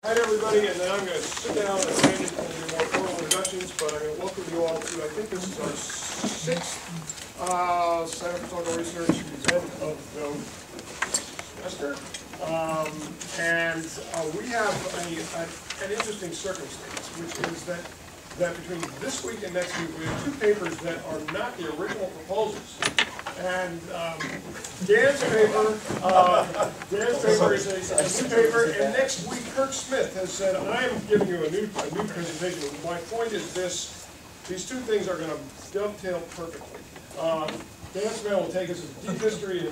Hi everybody, and then I'm going to sit down and Randy will do more formal introductions, but I'm going to welcome you all to, I think this is our sixth Center for Political Research event of the semester. We have an interesting circumstance, which is that between this week and next week we have two papers that are not the original proposals. And Dan's paper is a new paper, and next week Kirk Smith has said, I'm giving you a new presentation. My point is this: these two things are going to dovetail perfectly. Dan Smail will take us into deep history and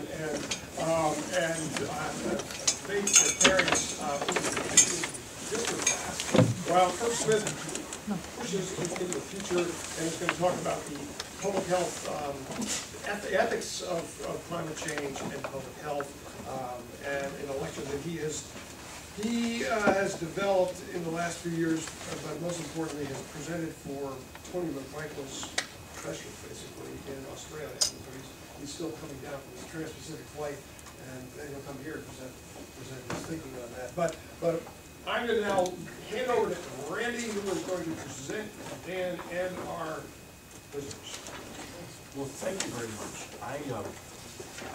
debate for parents history class, while Kirk Smith pushes into the future and is going to talk about the public health, ethics of climate change and public health, and in a lecture that he has developed in the last few years, but most importantly has presented for Tony McMichael's professor basically in Australia. And so he's still coming down from his trans-Pacific flight, and he'll come here and present his thinking on that. But I'm going to now hand over to Randy, who is going to present Dan and our visitors. Well, thank you very much.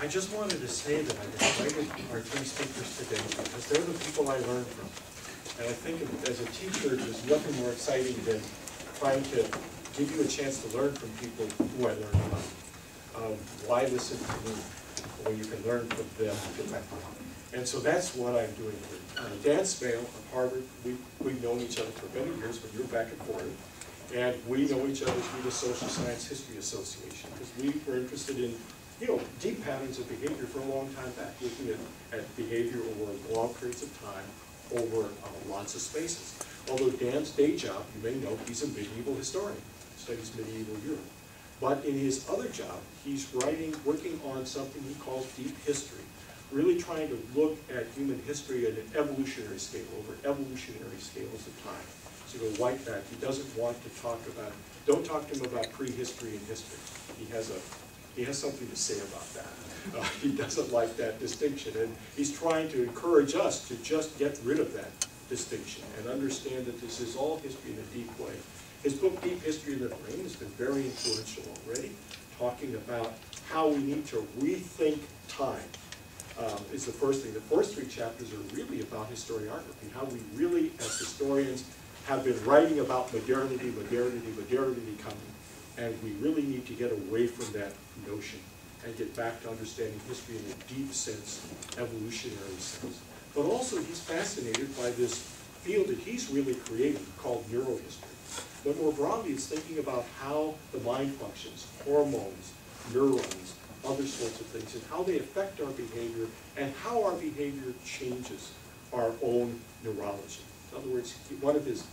I just wanted to say that I invited our three speakers today because they're the people I learned from. And I think as a teacher, there's nothing more exciting than trying to give you a chance to learn from people who I learned from. Why listen to me when you can learn from them directly? And so that's what I'm doing here. Dan Smail of Harvard, we've known each other for many years when you were back at Fordham. And we know each other through the Social Science History Association because we were interested in, deep patterns of behavior for a long time back, looking at behavior over long periods of time, over lots of spaces. Although Dan's day job, you may know, he's a medieval historian, studies medieval Europe. But in his other job, he's working on something he calls deep history, really trying to look at human history at an evolutionary scale, over evolutionary scales of time. So go right back. He doesn't want to talk about, don't talk to him about prehistory and history. He has something to say about that. He doesn't like that distinction, and he's trying to encourage us to just get rid of that distinction and understand that this is all history in a deep way. His book, Deep History of the Brain, has been very influential already, talking about how we need to rethink time. Is the first thing. The first three chapters are really about historiography, how we really, as historians, have been writing about modernity coming, and we really need to get away from that notion and get back to understanding history in a deep sense, evolutionary sense. But also he's fascinated by this field that he's really created called neurohistory. But more broadly, it's thinking about how the mind functions, hormones, neurons, other sorts of things, and how they affect our behavior and how our behavior changes our own neurology. In other words, one of his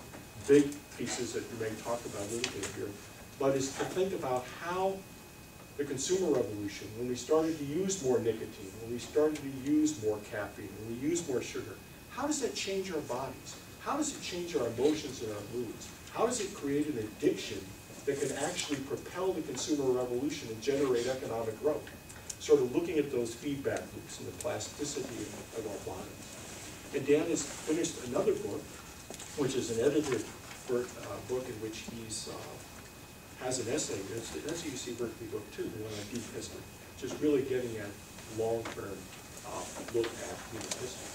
big pieces that you may talk about a little bit here, but is to think about how the consumer revolution, when we started to use more nicotine, when we started to use more caffeine, when we use more sugar, how does that change our bodies? How does it change our emotions and our moods? How does it create an addiction that can actually propel the consumer revolution and generate economic growth? Sort of looking at those feedback loops and the plasticity of our bodies. And Dan has finished another book, which is an edited book in which he's has an essay. That's a UC Berkeley book too, the one on deep history, just really getting at long-term look at human history.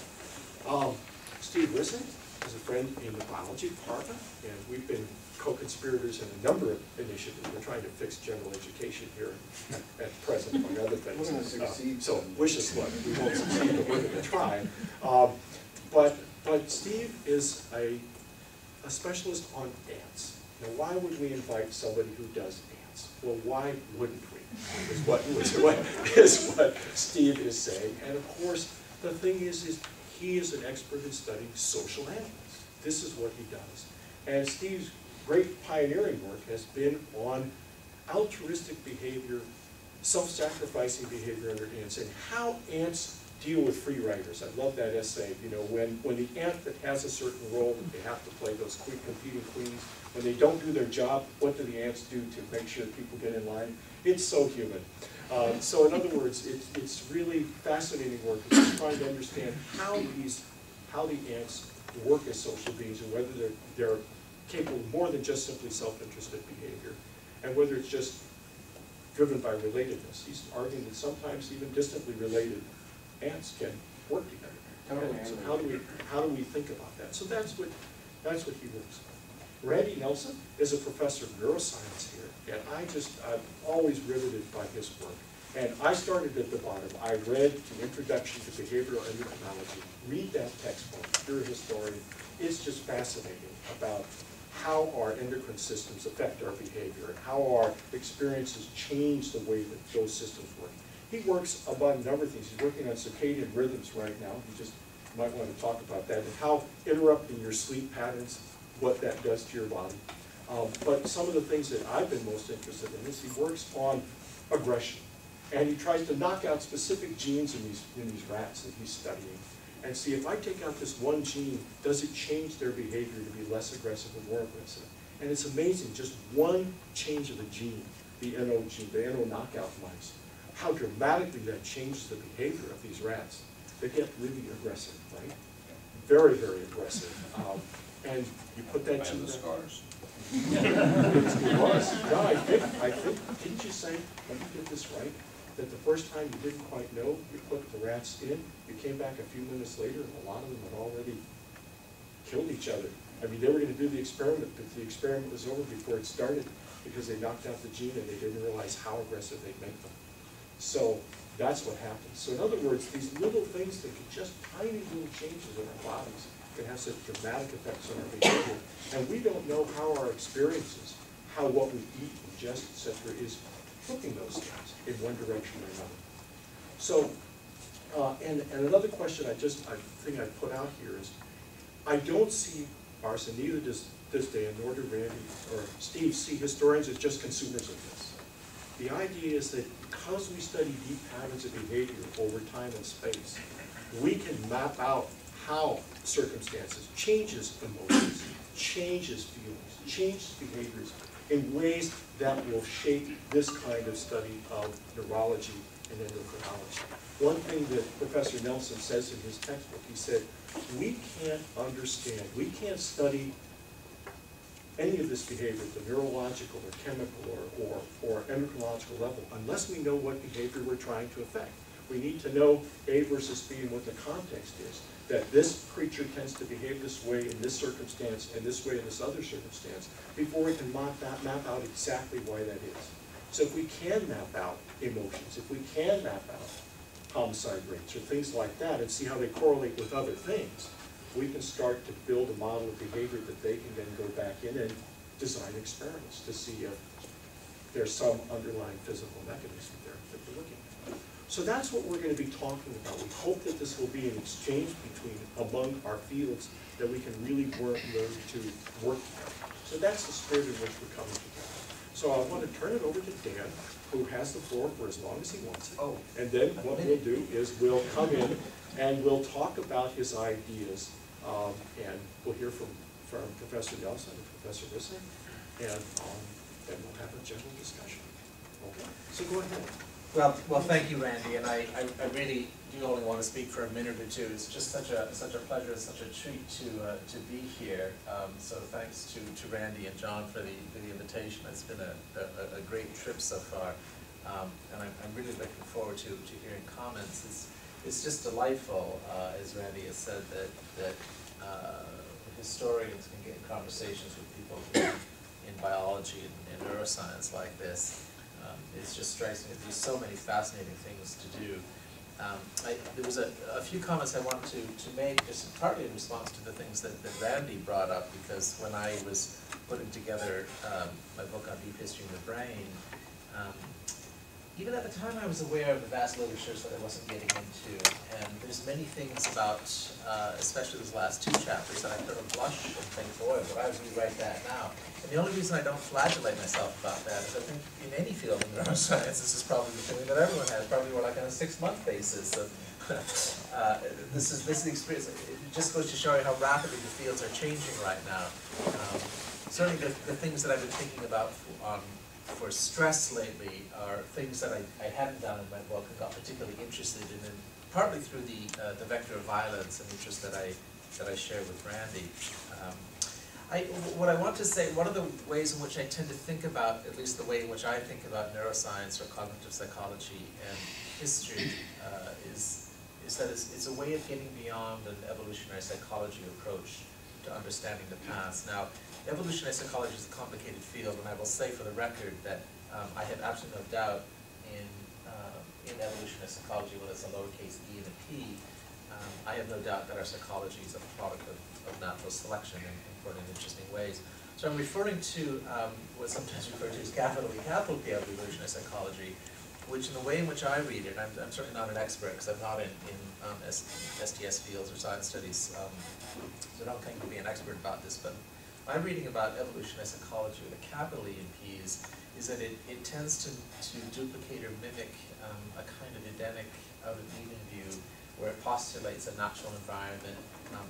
Steve Risson is a friend in the biology department, and we've been co-conspirators in a number of initiatives. We're trying to fix general education here at present, among other things. We're going to succeed. So wish us luck. We won't succeed, but we're going to try. But Steve is a specialist on ants. Now, why would we invite somebody who does ants? Well, why wouldn't we? Is what Steve is saying. And of course, the thing is he is an expert in studying social animals. This is what he does. And Steve's great pioneering work has been on altruistic behavior, self-sacrificing behavior under ants, and how ants deal with free riders. I love that essay. When the ant that has a certain role that they have to play, those competing queens, when they don't do their job, what do the ants do to make sure people get in line? It's so human. So in other words, it's really fascinating work. It's trying to understand how the ants work as social beings, and whether they're capable of more than just simply self-interested behavior, and whether it's just driven by relatedness. He's arguing that sometimes even distantly related ants can work together. Totally. So how do we think about that? So that's what he works on. Randy Nelson is a professor of neuroscience here, and I'm always riveted by his work. And I started at the bottom. I read the Introduction to Behavioral Endocrinology. Read that textbook. You're a historian. It's just fascinating about how our endocrine systems affect our behavior and how our experiences change the way that those systems work. He works about a number of things. He's working on circadian rhythms right now. You just might want to talk about that and how interrupting your sleep patterns, what that does to your body. But some of the things that I've been most interested in is he works on aggression. And he tries to knock out specific genes in these rats that he's studying and see if I take out this one gene, does it change their behavior to be less aggressive or more aggressive? And it's amazing, just one change of the gene, the NO gene, the NO knockout mice, how dramatically that changes the behavior of these rats. They get really aggressive, right? Very, very aggressive. And you put that gene the scars. It was. No, I think, didn't you say, let me get this right, that the first time you didn't quite know, you put the rats in, you came back a few minutes later, and a lot of them had already killed each other. I mean, they were going to do the experiment, but the experiment was over before it started because they knocked out the gene and they didn't realize how aggressive they'd make them. So that's what happens. So in other words, these little things that can just tiny little changes in our bodies can have such dramatic effects on our behavior. And we don't know how our experiences, how what we eat, ingest, etc., is flipping those things in one direction or another. So, and another question I think I put out here is, I don't see ours, and neither does Dan, nor do Randy or Steve, see historians as just consumers of this. The idea is that because we study deep patterns of behavior over time and space, we can map out how circumstances changes emotions, changes feelings, changes behaviors in ways that will shape this kind of study of neurology and endocrinology. One thing that Professor Nelson says in his textbook, he said, we can't understand, we can't study any of this behavior at the neurological or chemical or endocrinological level unless we know what behavior we're trying to affect. We need to know A versus B and what the context is, that this creature tends to behave this way in this circumstance and this way in this other circumstance before we can map out exactly why that is. So if we can map out emotions, if we can map out homicide rates or things like that and see how they correlate with other things, we can start to build a model of behavior that they can then go back in and design experiments to see if there's some underlying physical mechanism there that we're looking at. So that's what we're going to be talking about. We hope that this will be an exchange among our fields that we can really learn to work together. So that's the spirit in which we're coming together. So I want to turn it over to Dan, who has the floor for as long as he wants it. Oh. And then what we'll do is we'll come in and we'll talk about his ideas. And we'll hear from Professor Nelson and Professor Risser, and then we'll have a general discussion. Okay, so go ahead. Well, thank you, Randy, and I really do only want to speak for a minute or two. It's just such a pleasure, such a treat to be here. So thanks to Randy and John for the invitation. It's been a great trip so far, and I'm really looking forward to hearing comments. It's just delightful, as Randy has said, that historians can get in conversations with people in biology and neuroscience like this. It just strikes me that there's so many fascinating things to do. There was a few comments I wanted to make, just partly in response to the things that Randy brought up, because when I was putting together my book on deep history of the brain, even at the time I was aware of the vast literatures that I wasn't getting into, and there's many things about, especially those last two chapters, that I sort of blush and think, boy, would I rewrite that now? And the only reason I don't flagellate myself about that is I think in any field of neuroscience, this is probably the feeling that everyone has, probably more like on a 6-month basis. So, this is the experience. It just goes to show you how rapidly the fields are changing right now. Certainly the things that I've been thinking about for stress lately are things that I hadn't done in my book and got particularly interested in, and partly through the vector of violence and interest that I that I share with Randy. What I want to say, one of the ways in which I tend to think about, at least the way in which I think about neuroscience or cognitive psychology and history, is that it's a way of getting beyond an evolutionary psychology approach to understanding the past. Now, evolutionary psychology is a complicated field, and I will say for the record that I have absolutely no doubt in evolutionary psychology, whether it's a lowercase e and a p. I have no doubt that our psychology is a product of natural selection in important and interesting ways. So I'm referring to what's sometimes referred to as capital E, capital P evolutionary psychology, which in the way in which I read it, I'm certainly not an expert because I'm not in STS fields or science studies, so I don't claim to be an expert about this, but my reading about evolutionary psychology with a capital E and P's is that it tends to duplicate or mimic a kind of Edenic out of Eden view where it postulates a natural environment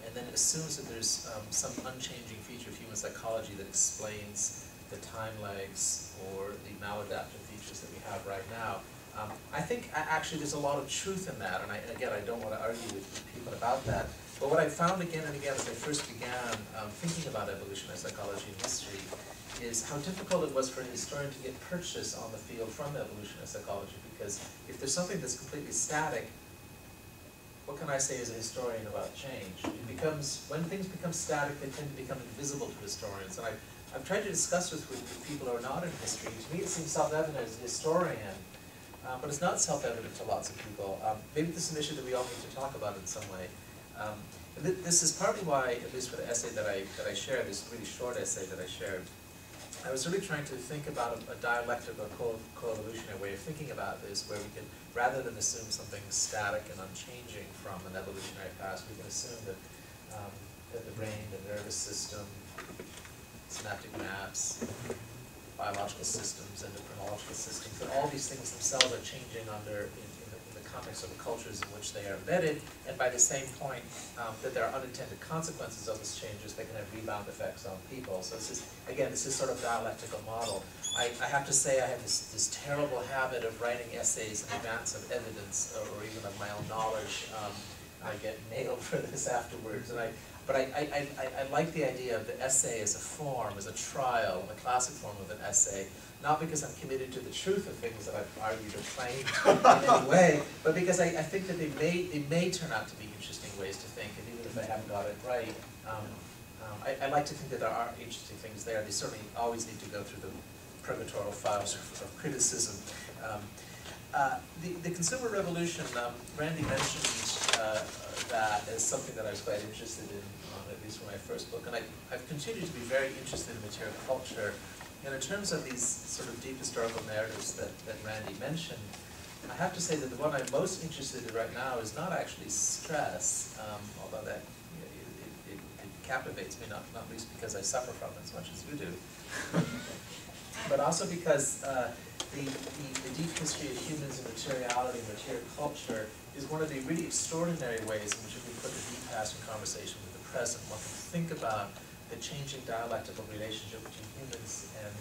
and then it assumes that there's some unchanging feature of human psychology that explains the time lags or the maladaptive features that we have right now. I think actually there's a lot of truth in that, and again, I don't want to argue with people about that, but what I found again and again as I first began thinking about evolutionary psychology and history is how difficult it was for a historian to get purchase on the field from evolutionary psychology, because if there's something that's completely static, what can I say as a historian about change? It becomes, when things become static, they tend to become invisible to historians, and I've tried to discuss this with people who are not in history. To me it seems self-evident as a historian, but it's not self-evident to lots of people. Maybe this is an issue that we all need to talk about in some way. And this is partly why, at least for the essay that I shared, this really short essay that I shared, I was really trying to think about a dialectic or coevolutionary way of thinking about this, where we can, rather than assume something static and unchanging from an evolutionary past, we can assume that, that the brain, the nervous system, synaptic maps, biological systems, endocrinological systems, that all these things themselves are changing under, in the context of the cultures in which they are embedded, and by the same point, that there are unintended consequences of these changes that can have rebound effects on people. So this is, again, this is sort of dialectical model. I have to say I have this terrible habit of writing essays in advance of evidence or even of my own knowledge. I get nailed for this afterwards, and but I like the idea of the essay as a form, as a trial, the classic form of an essay, not because I'm committed to the truth of things that I've argued or claimed in any way, but because I think that they may turn out to be interesting ways to think, and even if I haven't got it right, I like to think that there are interesting things there. They certainly always need to go through the purgatorial files of criticism. The consumer revolution, Randy mentioned that as something that I was quite interested in, at least for my first book, and I've continued to be very interested in material culture. And in terms of these sort of deep historical narratives that Randy mentioned, I have to say that the one I'm most interested in right now is not actually stress, although that it captivates me, not least because I suffer from it as much as you do, but also because the deep history of humans and materiality and material culture is one of the really extraordinary ways in which we can put the deep past in conversation with the present. One can think about the changing dialectical relationship between humans and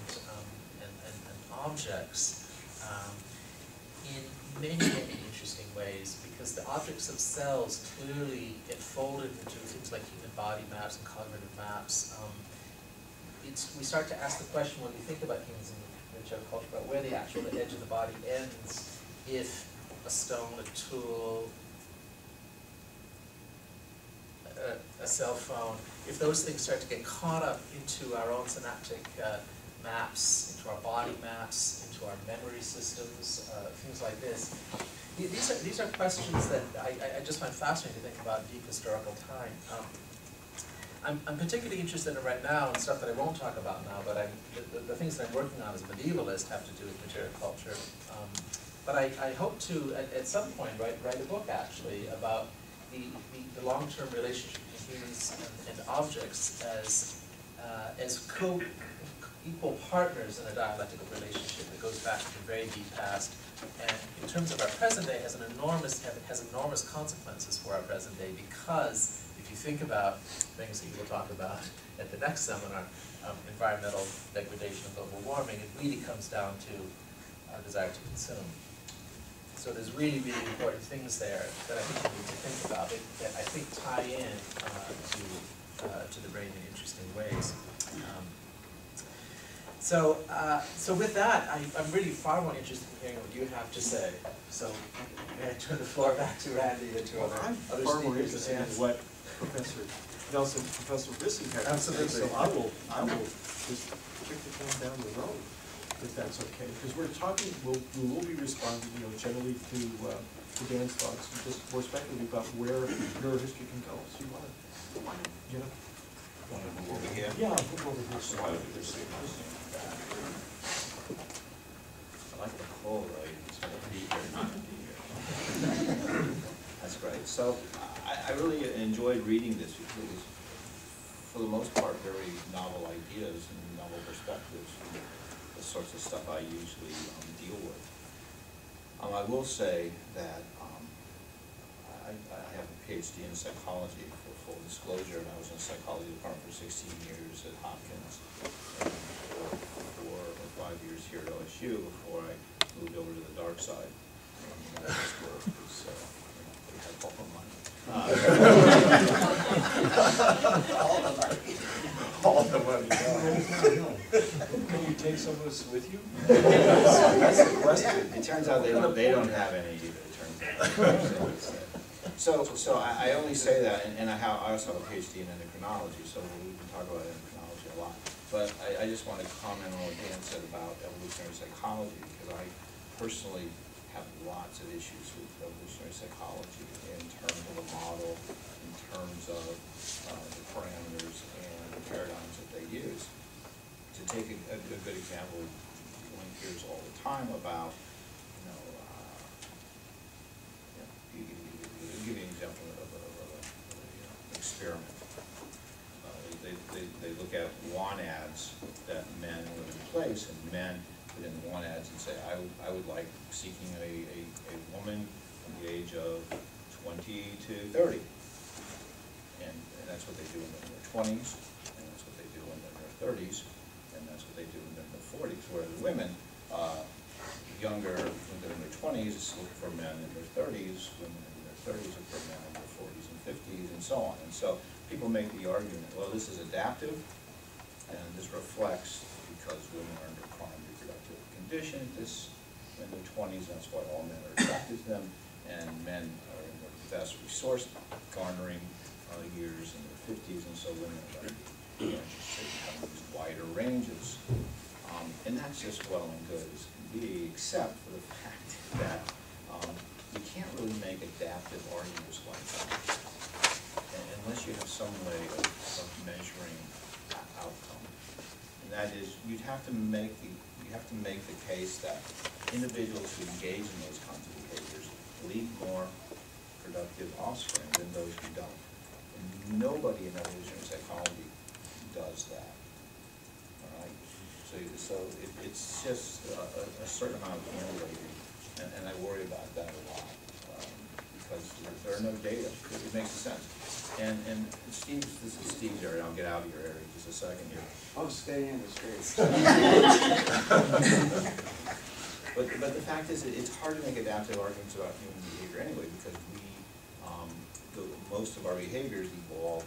objects in many, many interesting ways, because the objects themselves clearly get folded into things like human body maps and cognitive maps. We start to ask the question when we think about humans and material culture about where the actual edge of the body ends, if a stone, a tool, a cell phone, if those things start to get caught up into our own synaptic maps, into our body maps, into our memory systems, things like this. These are questions that I just find fascinating to think about in deep historical time. I'm particularly interested in right now in stuff that I won't talk about now, but the things that I'm working on as a medievalist have to do with material culture. But I hope to, at some point, write a book actually about the long-term relationship between humans and objects as equal partners in a dialectical relationship that goes back to the very deep past, and in terms of our present day has enormous consequences for our present day, because if you think about things that you will talk about at the next seminar, environmental degradation and global warming, it really comes down to our desire to consume. So there's really, really important things there that I think we need to think about that I think tie in to the brain in interesting ways. So with that, I'm really far more interested in hearing what you have to say. So may I turn the floor back to Randy and to other I'm other far more speakers? interested in what Professor Nelson, Professor Bissing had to say. Absolutely. So I will just kick the can down the road, if that's okay. Because we're talking, we will be responding, generally to Dan's thoughts, and just more speculative about where neurohistory can go. So you want to get up? Want to move over here? Yeah, I'll move over here. So how do we see this? I like the cold, right? It's going to be here, not to be here. That's great. So I really enjoyed reading this because it was, for the most part, very novel ideas and novel perspectives and the sorts of stuff I usually deal with. I will say that I have a PhD in psychology, for full disclosure, and I was in the psychology department for 16 years at Hopkins, and 4 or 5 years here at OSU before I moved over to the dark side in medical school, because we had all the money. All the money. Can you take some of us with you? That's the question. It turns out they don't have any either. It turns out. So I only say that, and I also have a PhD in endocrinology, so we can talk about endocrinology a lot. But I just want to comment on what Dan said about evolutionary psychology, because I personally have lots of issues with evolutionary psychology in terms of the model, in terms of the parameters and the paradigms that they use. To take a good example, one hears all the time about, give you an example of an experiment. They look at gonads that men and women place, and men put in gonads and say, I would like seeking a woman from the age of 20 to 30. And that's what they do when they're in their 20s, and that's what they do when they're in their 30s, and that's what they do when they're in their 40s. Whereas women, younger, when they're in their 20s, look for men in their 30s, women in their 30s look for men in their 40s and 50s, and so on. And so people make the argument, well, this is adaptive, and this reflects because women are in their prime reproductive condition, in their 20s, that's why all men are attracted to them, and men are in their best resource garnering years in their 50s, and so women are interested in having these wider ranges. And that's just well and good as can be, except for the fact that you can't really make adaptive arguments like that unless you have some way of measuring outcome. And that is, you'd have to make the case that individuals who engage in those kinds of behaviors lead more productive offspring than those who don't. And nobody in evolutionary psychology does that. All right? So it's just a certain amount of hand-waving, and I worry about that a lot because there are no data. It makes sense. And Steve, this is Steve's area. I'll get out of your area in just a second here. Oh, stay in, it's great. But the fact is, it's hard to make adaptive arguments about human behavior anyway, because most of our behaviors evolve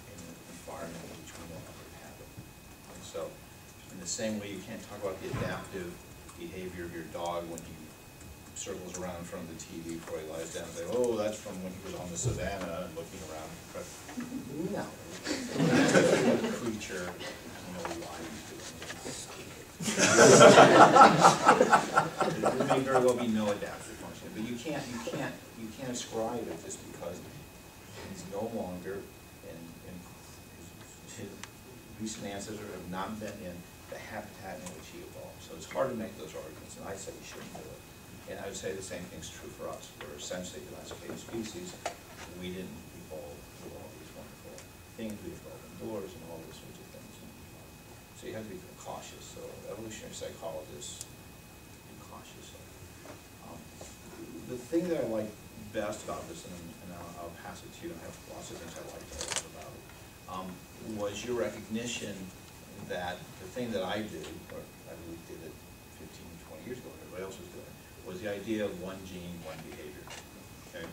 in an environment in which we no longer have it. And so, in the same way you can't talk about the adaptive behavior of your dog when he circles around in front of the TV before he lies down and say, oh, that's from when he was on the savannah and looking around. But no. Creature, no life There may very well be no adaptive function, but you can't ascribe it just because he's no longer in his recent ancestors have not been in the habitat in which he evolved. So it's hard to make those arguments, and I say you shouldn't do it. And I would say the same thing's true for us. We're essentially a domesticated species. We didn't evolve with all these wonderful things. We evolved indoors and all those sorts of things. So you have to be cautious. So evolutionary psychologists be cautious. The thing that I like best about this, and I'll pass it to you, and I have lots of things I like about it, was your recognition that the thing that I do, or I really did it 15, 20 years ago, everybody else was doing it, was the idea of one gene, one behavior. Okay?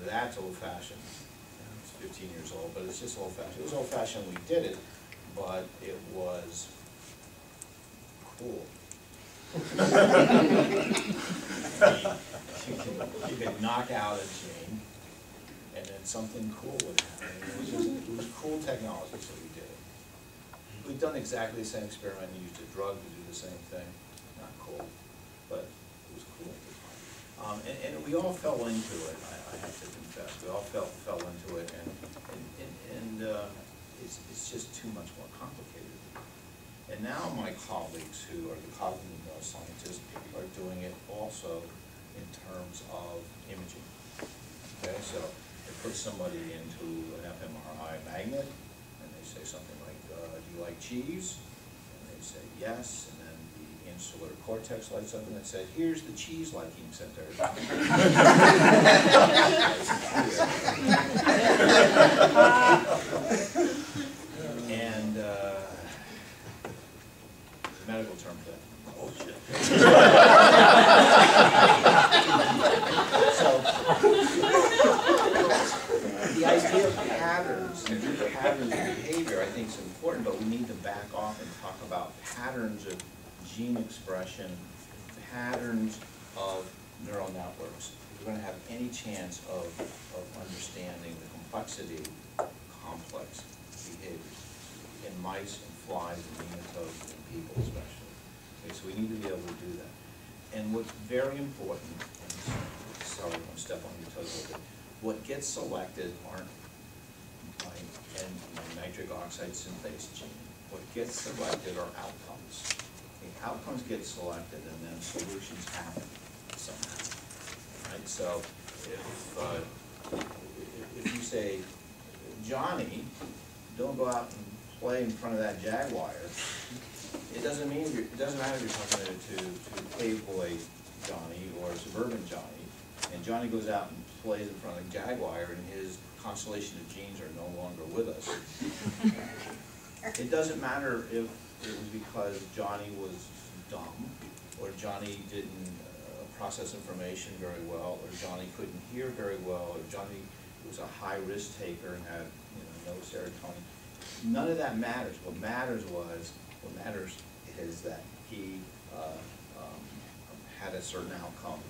That's old-fashioned. It's 15 years old, but it's just old-fashioned. It was old-fashioned when we did it, but it was cool. You could knock out a gene, and then something cool would happen. It was cool technology, so we did it. We've done exactly the same experiment and used a drug to do the same thing. Not cool, but it was cool. And we all fell into it, I have to confess. We all fell into it, and it's just too much more complicated. And now my colleagues who are the cognitive neuroscientists are doing it also in terms of imaging. Okay, so they put somebody into an fMRI magnet, and they say something like, do you like cheese? And they say yes, and then the insular cortex lights up and it says, here's the cheese liking center. And medical term for that, bullshit. So, the idea of patterns of behavior, I think, is important, but we need to back off and talk about patterns of gene expression, patterns of neural networks. If we're going to have any chance of understanding the complexity of complex behaviors in mice and flies and nematodes and people especially. Okay, so we need to be able to do that. And what's very important, and sorry, I'm going to step on your toes a little bit, what gets selected aren't my nitric oxide synthase gene. What gets selected are outcomes. The outcomes get selected and then solutions happen somehow. Right? So if you say, Johnny, don't go out and play in front of that jaguar, it doesn't matter if you're talking to cave boy Johnny or suburban Johnny, and Johnny goes out and plays in front of the jaguar and his constellation of genes are no longer with us. It doesn't matter if it was because Johnny was dumb, or Johnny didn't process information very well, or Johnny couldn't hear very well, or Johnny was a high-risk taker and had no serotonin. None of that matters. What matters is that he had a certain outcome.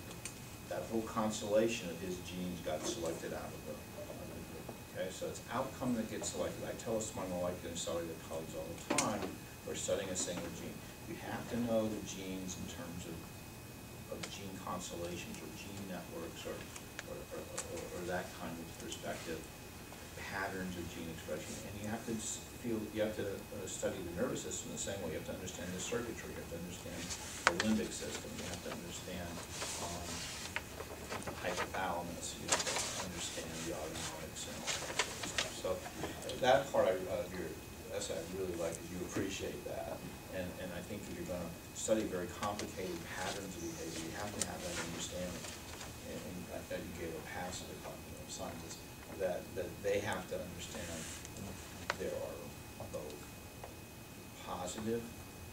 That whole constellation of his genes got selected out of the group. Okay, so it's outcome that gets selected. I tell this to my molecular and cellular colleagues all the time. We're studying a single gene. You have to know the genes in terms of gene constellations or gene networks or that kind of perspective, patterns of gene expression, and you have to study the nervous system the same way. You have to understand the circuitry. You have to understand the limbic system. You have to understand the hypothalamus. You have to understand the autonomics and all that sort of stuff. So that part of your essay I really like, is you appreciate that. And I think if you're going to study very complicated patterns of behavior, you have to have that understanding. And that you gave a pass to the cognitive scientists, that they have to understand there are both positive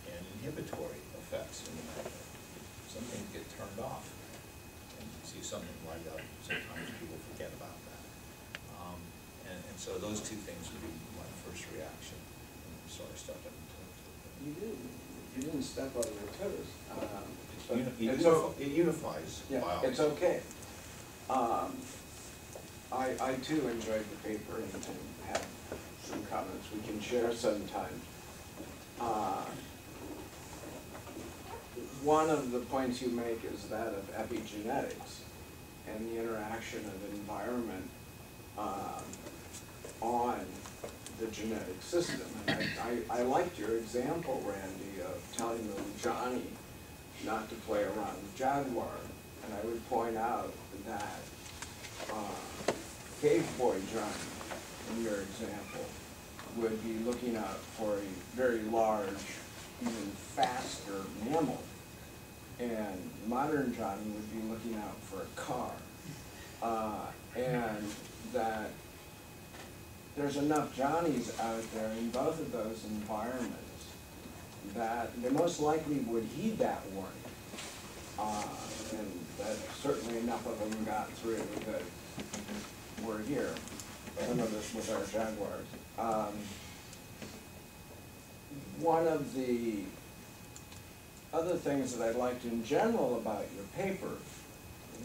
and inhibitory effects in the network. Some things get turned off, and you see something light up. Sometimes people forget about that. And so those two things would be my first reaction. I'm sorry, I stepped on your toes. You didn't. You didn't step on your toes. It unifies biology. It's okay. I too enjoyed the paper and have some comments we can share sometime. One of the points you make is that of epigenetics and the interaction of environment on the genetic system. And I liked your example, Randy, of telling little Johnny not to play around the jaguar. And I would point out that cave boy Johnny, in your example, would be looking out for a very large, even faster mammal. And modern Johnny would be looking out for a car. And that there's enough Johnnies out there in both of those environments that they most likely would heed that warning And that certainly enough of them got through that we're here, some of us with our Jaguars. One of the other things that I liked in general about your paper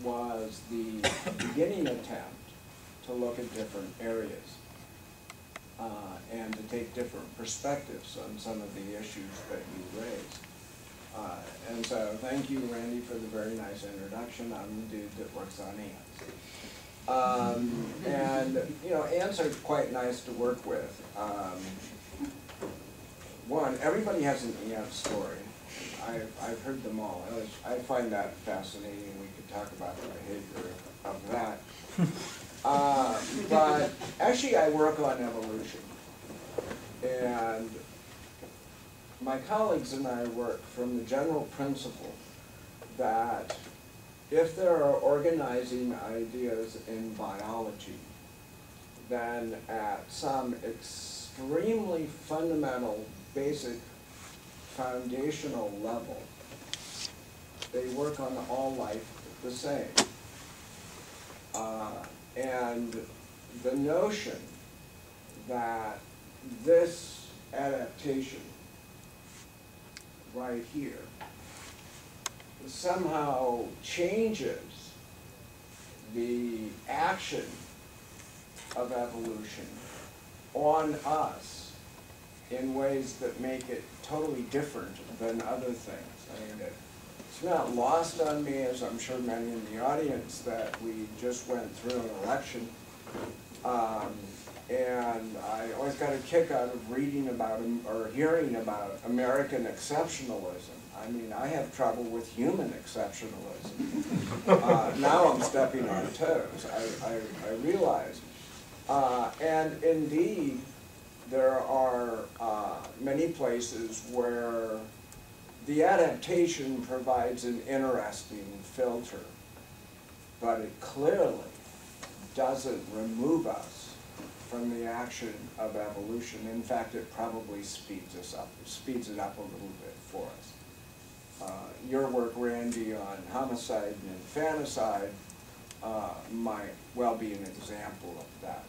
was the beginning attempt to look at different areas and to take different perspectives on some of the issues that you raised. And so thank you, Randy, for the very nice introduction. I'm the dude that works on ants. And, you know, ants are quite nice to work with. One, everybody has an ant story. I've heard them all. I find that fascinating. We could talk about the behavior of that. But actually, I work on evolution. And my colleagues and I work from the general principle that if there are organizing ideas in biology, then at some extremely fundamental, basic, foundational level, they work on all life the same. And the notion that this adaptation right here somehow changes the action of evolution on us in ways that make it totally different than other things. I mean, it's not lost on me, as I'm sure many in the audience, that we just went through an election. And I always got a kick out of reading about or hearing about American exceptionalism. I mean, I have trouble with human exceptionalism. Now I'm stepping on toes, I realize. And indeed, there are many places where the adaptation provides an interesting filter, but it clearly doesn't remove us from the action of evolution. In fact, it probably speeds it up a little bit for us. Your work, Randy, on homicide and infanticide might well be an example of that.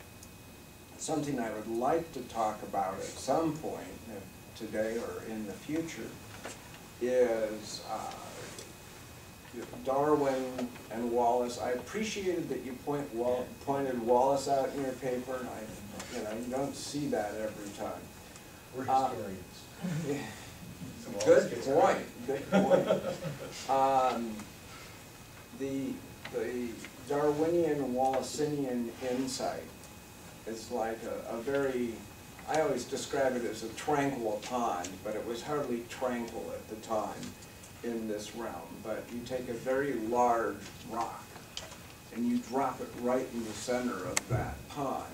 Something I would like to talk about at some point, today or in the future, is Darwin and Wallace. I appreciated that you pointed Wallace out in your paper, and you don't see that every time. We're historians. Good point. Good point. The Darwinian Wallacean insight is like a very, I always describe it as a tranquil pond, but it was hardly tranquil at the time in this realm. But you take a very large rock and you drop it right in the center of that pond,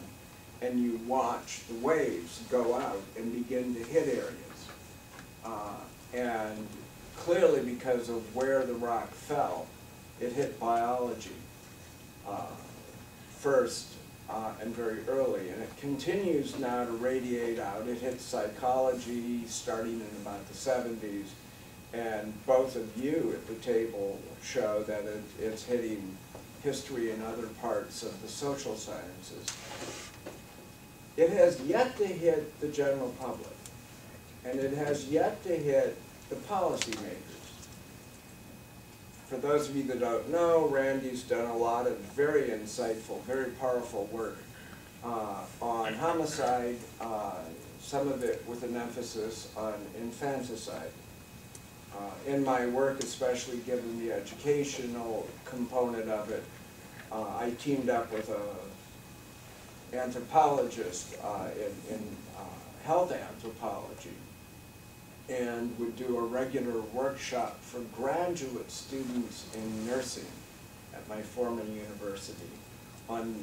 and you watch the waves go out and begin to hit areas. And clearly, because of where the rock fell, it hit biology first and very early, and it continues now to radiate out. It hits psychology starting in about the 70s, and both of you at the table show that it's hitting history and other parts of the social sciences. It has yet to hit the general public, and it has yet to hit the policymakers. For those of you that don't know, Randy's done a lot of very insightful, very powerful work on homicide, some of it with an emphasis on infanticide. In my work, especially given the educational component of it, I teamed up with an anthropologist in health anthropology, and would do a regular workshop for graduate students in nursing at my former university on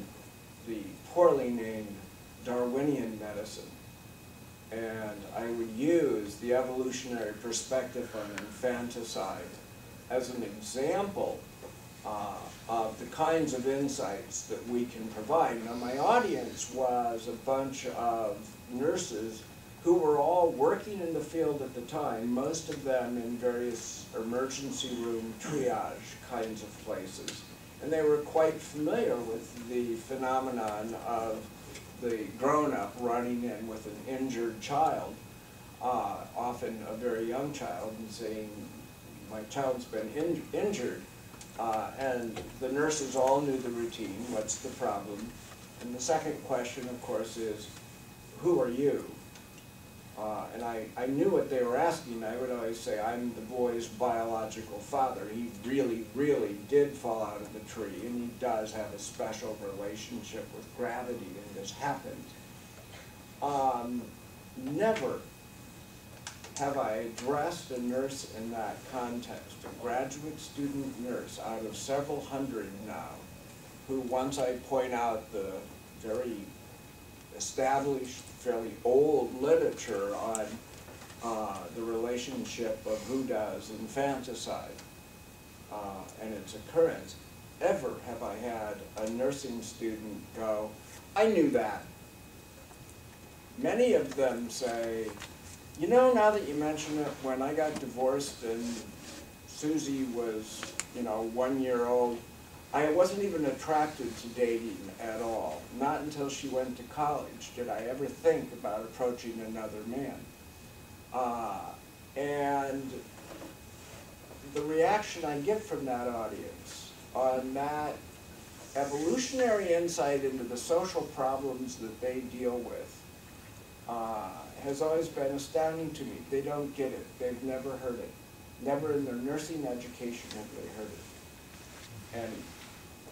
the poorly named Darwinian medicine. And I would use the evolutionary perspective on infanticide as an example of the kinds of insights that we can provide. Now, my audience was a bunch of nurses who were all working in the field at the time, most of them in various emergency room triage kinds of places. And they were quite familiar with the phenomenon of the grown-up running in with an injured child, often a very young child, and saying, my child's been injured. And the nurses all knew the routine, what's the problem? And the second question, of course, is, who are you? And I knew what they were asking. I would always say, I'm the boy's biological father. He really, really did fall out of the tree, and he does have a special relationship with gravity, and this happened. Never have I addressed a nurse in that context, a graduate student nurse out of several hundred now, who once I point out the very established, fairly old literature on the relationship of Buddha's infanticide and its occurrence, ever have I had a nursing student go, I knew that. Many of them say, you know, now that you mention it, when I got divorced and Susie was, 1 year old, I wasn't even attracted to dating at all. Not until she went to college did I ever think about approaching another man. And the reaction I get from that audience on that evolutionary insight into the social problems that they deal with has always been astounding to me. They don't get it. They've never heard it. Never in their nursing education have they heard it. And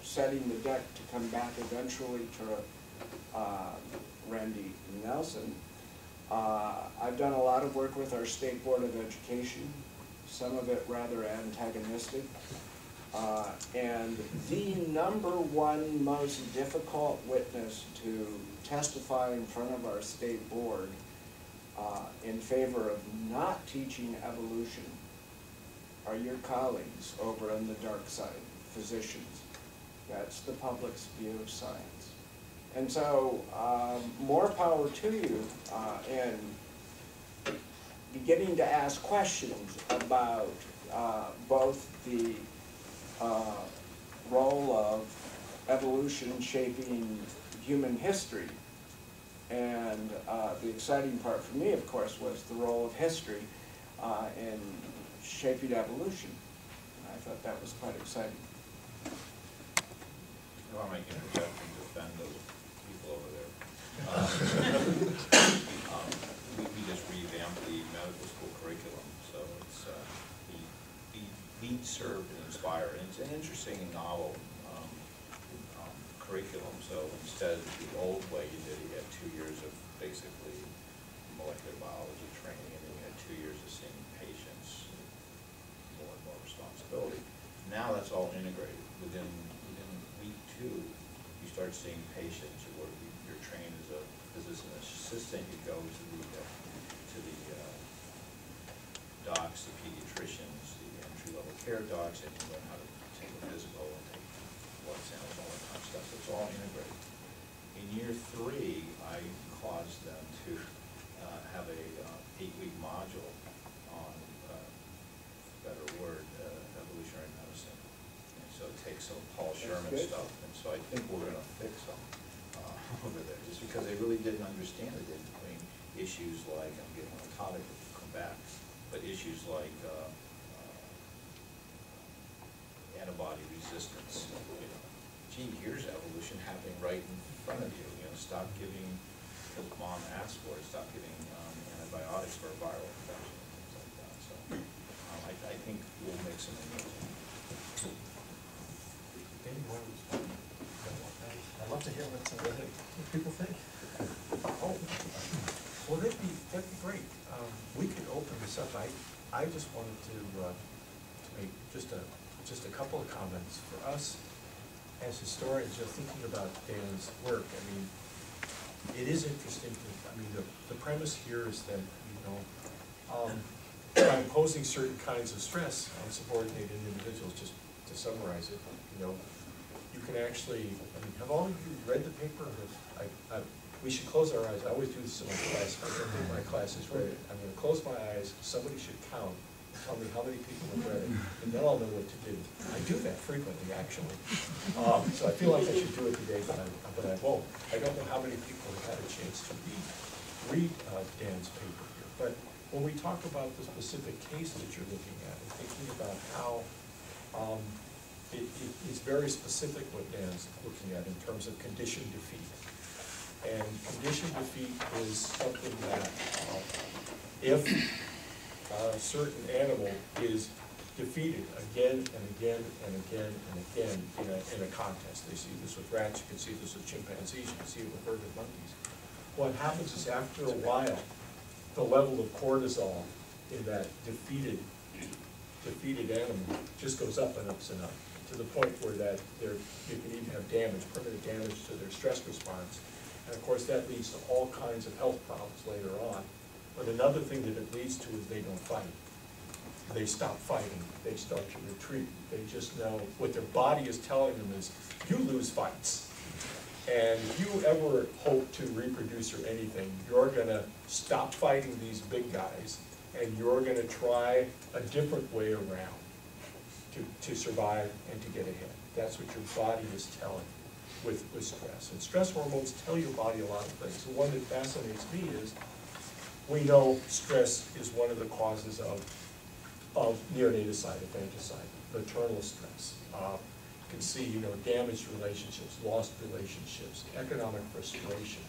setting the deck to come back eventually to Randy Nelson, I've done a lot of work with our State Board of Education, some of it rather antagonistic. And the #1 most difficult witness to testify in front of our state board in favor of not teaching evolution are your colleagues over on the dark side, physicians. That's the public's view of science. And so, more power to you in beginning to ask questions about both the role of evolution shaping human history. And the exciting part for me, of course, was the role of history in shaping evolution. And I thought that was quite exciting. Well, I'm making a joke and defend those people over there. We just revamped the medical school curriculum, so it's be served and inspire. And it's an interesting and novel curriculum. So instead of the old way you did, you had 2 years of basically molecular biology training, and then you had 2 years of seeing patients, more and more responsibility. Now that's all integrated. Within week 2, you start seeing patients. You're trained as a physician assistant. You go to the docs, the pediatricians, the entry-level care docs, and you learn how to take a physical and take blood samples, all that kind of stuff. So it's all integrated. In year 3, I caused them to have a 8-week module on, better word, evolutionary medicine. And so it takes some Paul Sherman stuff, and so I think we're going to fix them over there, just because they really didn't understand the difference between issues like, I'm getting on a topic, we'll come back, but issues like antibody resistance. Gee, here's evolution happening right in front of you. Stop giving, because mom asked for it, stop giving antibiotics for a viral infection and things like that. So I think we'll make some inroads. I'd love to hear what people think. Oh, well, that'd be great. We could open this up. I just wanted to make just a couple of comments for us as historians. Thinking about Dan's work. I mean, it is interesting. The premise here is that by imposing certain kinds of stress on subordinated individuals, just to summarize it, you can actually, have all of you read the paper? we should close our eyes. I always do this in my class. I don't think my class is read it. I'm going to close my eyes. Somebody should count. Tell me how many people have read it, and then I'll know what to do. I do that frequently, actually. So I feel like I should do it today, but I won't. I don't know how many people have had a chance to read Dan's paper here. But when we talk about the specific case that you're looking at, and thinking about how it's very specific what Dan's looking at in terms of conditioned defeat. And conditioned defeat is something that if a certain animal is defeated again and again and again and again in a contest. They see this with rats, you can see this with chimpanzees, you can see it with herd of monkeys. What happens is after a while, the level of cortisol in that defeated animal just goes up and up and up, to the point where you can even have damage, permanent damage to their stress response. And of course that leads to all kinds of health problems later on. But another thing that it leads to is they don't fight. They stop fighting. They start to retreat. They just know what their body is telling them is, you lose fights. And if you ever hope to reproduce or anything, you're going to stop fighting these big guys, and you're going to try a different way around to survive and to get ahead. That's what your body is telling with stress. And stress hormones tell your body a lot of things. The one that fascinates me is, we know stress is one of the causes of neonaticide, infanticide, maternal stress. You can see, damaged relationships, lost relationships, economic frustration,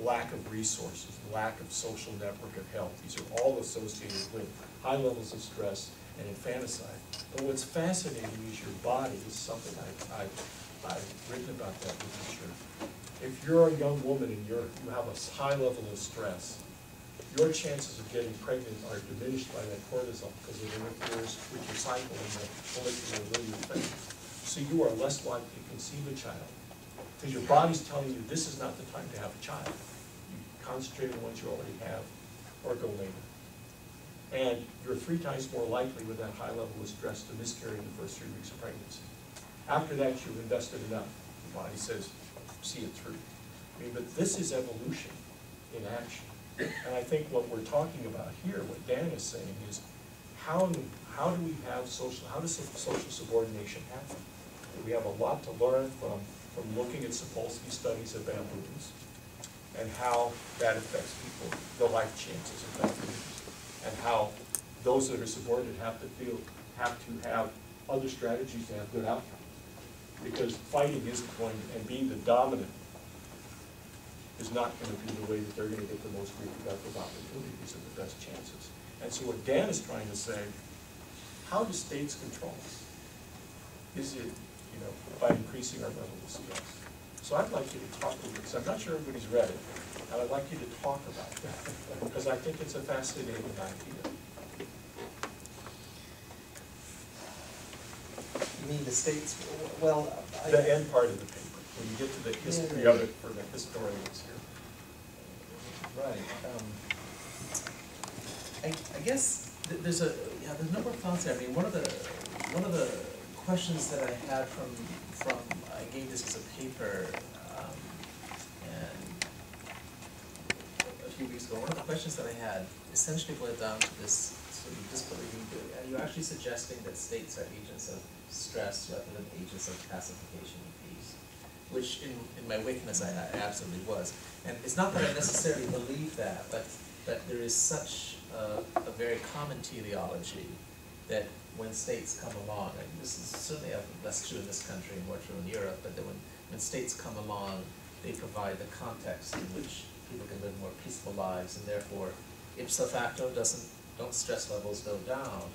lack of resources, lack of social network of health. These are all associated with high levels of stress and infanticide. But what's fascinating is your body is something I've written about that literature. If you're a young woman and you have a high level of stress, your chances of getting pregnant are diminished by that cortisol because it interferes with your cycle and the follicular luteal phase. So you are less likely to conceive a child because your body's telling you this is not the time to have a child. You concentrate on what you already have or go later. And you're 3 times more likely with that high level of stress to miscarry in the first 3 weeks of pregnancy. After that, you've invested enough. The body says, see it through. But this is evolution in action. And I think what we're talking about here, what Dan is saying, is how do we have how does social subordination happen? We have a lot to learn from looking at Sapolsky studies of baboons and how that affects people, the life chances of baboons, and how those that are subordinate have to have other strategies to have good outcomes. Because fighting isn't going to, and being the dominant is not going to be the way that they're going to get the most reproductive opportunities and the best chances. And so what Dan is trying to say, how do states control us? Is it, by increasing our level of stress? So I'd like you to talk about this. I'm not sure everybody's read it, and I'd like you to talk about that, because I think it's a fascinating idea. You mean the states? Well, The end part of the paper, when you get to the history of it for the historians here. Right. I guess there's a number of thoughts there. I mean, one of the questions that I had from I gave this as a paper and a few weeks ago. One of the questions that I had essentially boiled down to this sort of disbelieving. Are you actually suggesting that states are agents of stress rather than agents of pacification and peace? Which in my wickedness I absolutely was. And it's not that I necessarily believe that, but there is such a very common teleology that when states come along, and this is certainly less true in this country and more true in Europe, but that when states come along, they provide the context in which people can live more peaceful lives, and therefore, ipso facto, don't stress levels go down.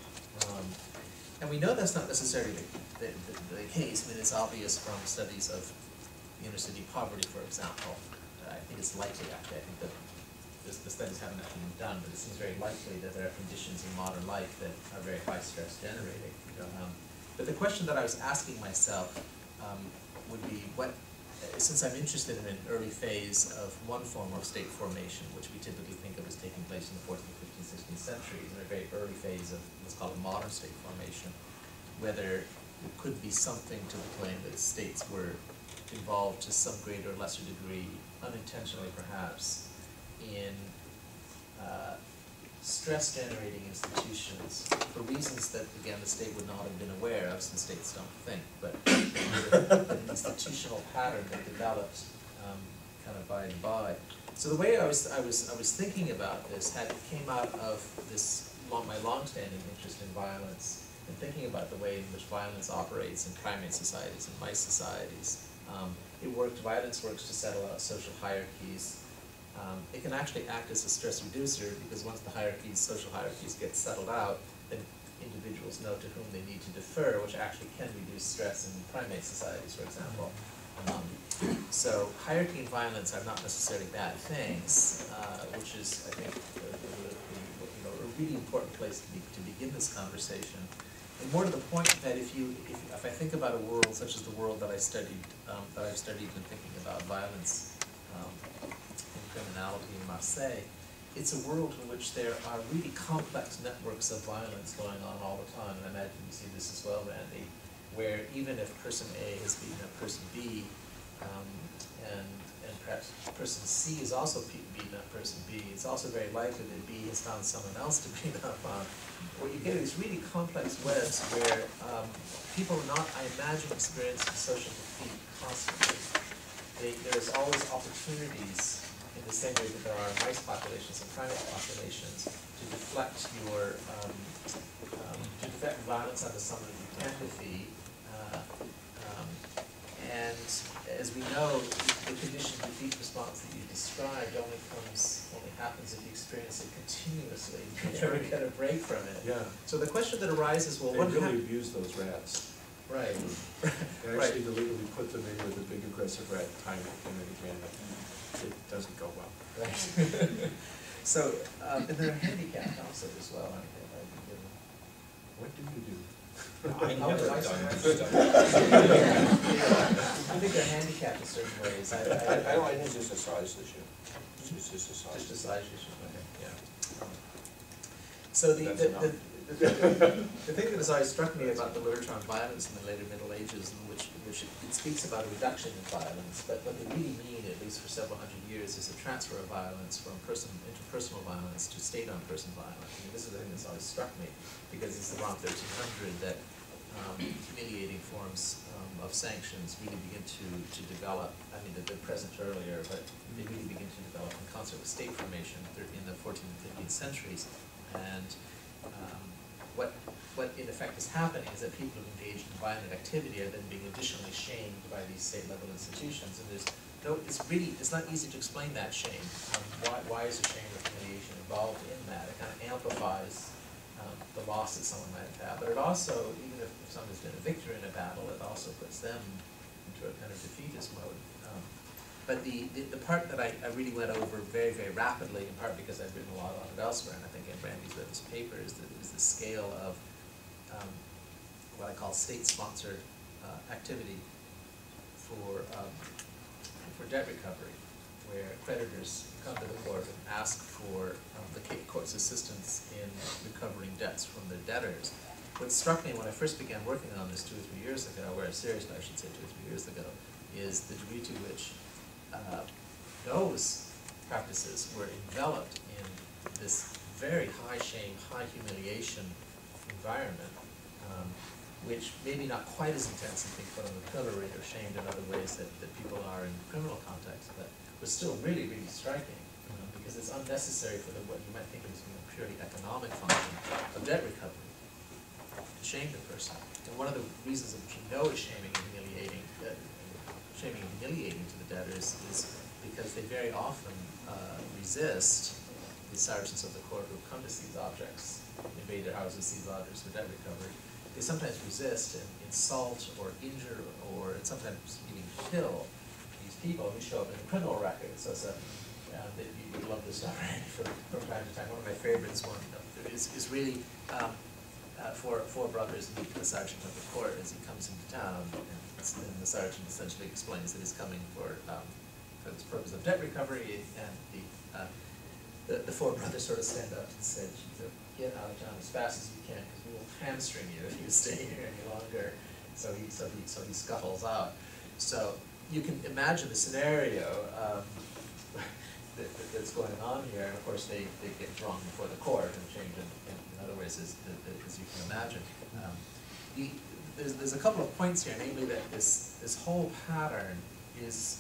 And we know that's not necessarily the case. I mean, it's obvious from studies of inner city poverty, for example. I think it's likely, actually. I think that the studies haven't actually been done, but it seems very likely that there are conditions in modern life that are very high stress generating. But the question that I was asking myself would be, since I'm interested in an early phase of one form of state formation, which we typically think of as taking place in the 14th, 15th, 16th centuries, in a very early phase of what's called a modern state formation, whether there could be something to the claim that states were involved to some greater or lesser degree, unintentionally perhaps, in stress-generating institutions for reasons that, again, the state would not have been aware of, since states don't think, but an institutional pattern that developed kind of by and by. So the way I was thinking about this came out of my long-standing interest in violence, and thinking about the way in which violence operates in primate societies and mice societies. Violence works to settle out social hierarchies. It can actually act as a stress reducer, because once the social hierarchies get settled out, then individuals know to whom they need to defer, which actually can reduce stress in primate societies, for example. So hierarchy and violence are not necessarily bad things, which is, I think, a really important place to begin this conversation. And more to the point that if I think about a world such as the world that I've studied when thinking about violence and criminality in Marseille, it's a world in which there are really complex networks of violence going on all the time. And I imagine you see this as well, Randy, where even if person A has beaten up person B, and perhaps person C is also beaten up person B, it's also very likely that B has found someone else to beat up on. Where you get these really complex webs where people are not, I imagine, experiencing social defeat constantly. There's always opportunities, in the same way that there are mice populations and primate populations, to deflect violence onto someone you can defeat. And as we know, the conditioned defeat response that you described only happens if you experience it continuously. You never get a break from it. Yeah. So the question that arises, well, They what really abuse those rats. Right. They actually deliberately put them in with a big aggressive rat time and then again. It doesn't go well. Right. So, and they're handicapped also as well, aren't they? What do you do? I never done Yeah. I think they're handicapped in certain ways. I think it's just a size issue. It's just a size. Just a size issue, okay, yeah. So the thing that has always struck me about the literature on violence in the later Middle Ages, in which it speaks about a reduction in violence, but what they really mean, at least for several hundred years, is a transfer of violence from interpersonal violence to state-on-person violence. I mean, this is the thing that's always struck me, because it's around 1300 that humiliating forms of sanctions really begin to develop. I mean, they're present earlier, but they really begin to develop in concert with state formation in the 14th and 15th centuries. And what in effect is happening is that people who have engaged in violent activity are then being additionally shamed by these state-level institutions. And it's not easy to explain that shame. Why is a shame or humiliation involved in that? It kind of amplifies the loss that someone might have had. But it also, even if someone's been a victor in a battle, it also puts them into a kind of defeatist mode. But the part that I really went over very, very rapidly, in part because I've written a lot on it elsewhere, and I think Randy's read this paper, is the scale of what I call state-sponsored activity for debt recovery, where creditors come to the court and ask for the court's assistance in recovering debts from their debtors. What struck me when I first began working on this 2 or 3 years ago, or seriously I should say 2 or 3 years ago, is the degree to which those practices were enveloped in this very high shame, high humiliation environment, which maybe not quite as intense as being put on the pillory or shamed in other ways that people are in criminal context, but was still really, really striking, because it's unnecessary for what you might think of as being a purely economic function of debt recovery to shame the person. And one of the reasons that you know is shaming and humiliating to the debtors is because they very often resist the sergeants of the court who come to seize objects, invade their houses, seize objects for debt recovery. They sometimes resist and insult or injure or sometimes even kill these people who show up in the criminal record. So it's you love this stuff, right? From time to time. One of my favorites is really four brothers meet the sergeant of the court as he comes into town, and the sergeant essentially explains that he's coming for this purpose of debt recovery, and the four brothers sort of stand up and say, "Get out of town as fast as you can, because we will hamstring you if you stay here any longer." So he scuttles out. So you can imagine the scenario that's going on here, and of course they get drawn before the court and change in other ways, as you can imagine. There's a couple of points here, namely that this whole pattern is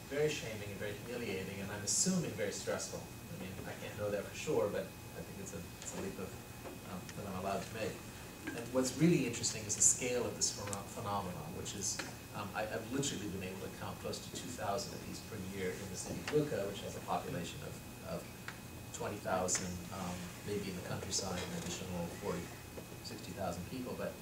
very shaming and very humiliating, and I'm assuming very stressful. I mean, I can't know that for sure, but I think it's a leap of that I'm allowed to make. And what's really interesting is the scale of this phenomenon, which is, I've literally been able to count close to 2,000 of these per year in the city of Lucca, which has a population of 20,000, maybe in the countryside, an additional 40, 60,000 people, but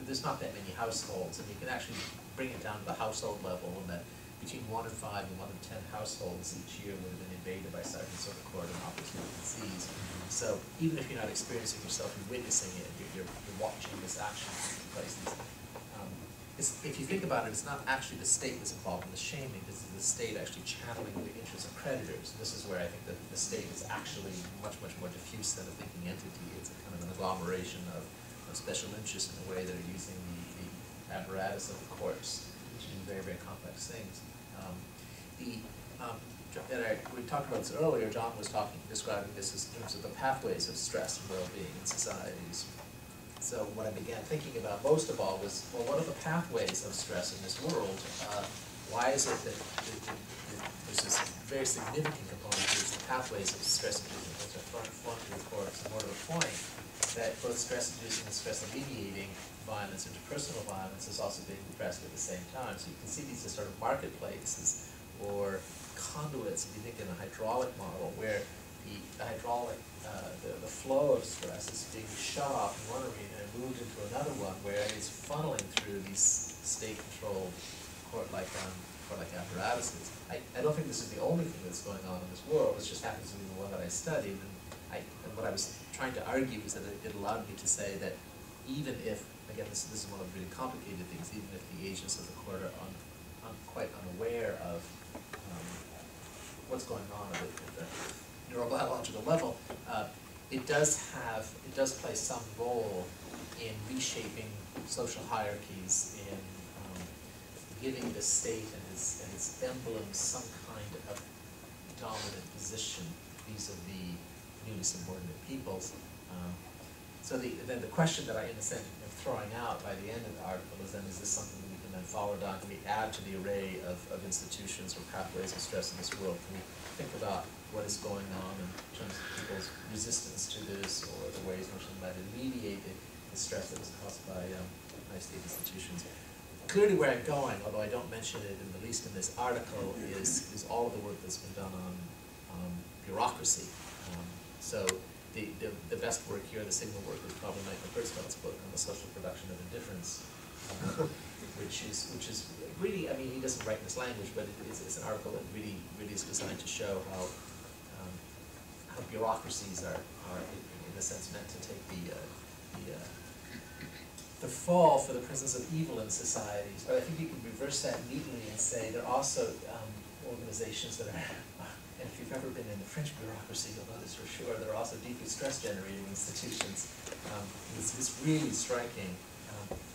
there's not that many households, and you can actually bring it down to the household level, and that between 1 in 5 and 1 in 10 households each year would have been invaded by sergeants of the court and officers of the seas. So even if you're not experiencing yourself, you're witnessing it, you're watching this action taking place. If you think about it, it's not actually the state that's involved in the shaming, this is the state actually channeling the interests of creditors. And this is where I think that the state is actually much, much more diffuse than a thinking entity. It's a kind of an agglomeration of special interests in a way that are using the apparatus of the courts to do very, very complex things. We talked about this earlier. John was describing this as in terms of the pathways of stress and well-being in societies. So what I began thinking about most of all was, well, what are the pathways of stress in this world? Why is it that there's this very significant component to the pathways of stress-inducing, which are flung to the courts, and more to the point that both stress-inducing and stress-alleviating violence, interpersonal violence, is also being repressed at the same time. So you can see these as sort of marketplaces or conduits, if you think in a hydraulic model, where the hydraulic, the flow of stress is being shut off in one arena and moved into another one, where it's funneling through these state-controlled court-like apparatuses. I don't think this is the only thing that's going on in this world. It just happens to be the one that I studied. And what I was trying to argue is that it allowed me to say that even if, again, this is one of the really complicated things, even if the agents of the court are quite unaware of what's going on at the neurobiological level, it does play some role in reshaping social hierarchies, in giving the state and its emblems some kind of dominant position vis-a-vis newly subordinate peoples. So then the question that I, in a sense, am throwing out by the end of the article is then, is this something that we can then follow down? Can we add to the array of institutions or pathways of stress in this world? Can we think about what is going on in terms of people's resistance to this, or the ways in which they might alleviate the stress that is caused by state institutions? Clearly where I'm going, although I don't mention it in the least in this article, is all of the work that's been done on bureaucracy. So the best work here, the signal work, is probably Michael Kurzweil's book on the social production of indifference, which is really, I mean, he doesn't write in this language, but it's an article that really is designed to show how bureaucracies are in a sense meant to take the fall for the presence of evil in societies. But I think you can reverse that neatly and say there are also organizations that are, and if you've ever been in the French bureaucracy, you'll know this for sure, there are also deeply stress-generating institutions. It's really striking.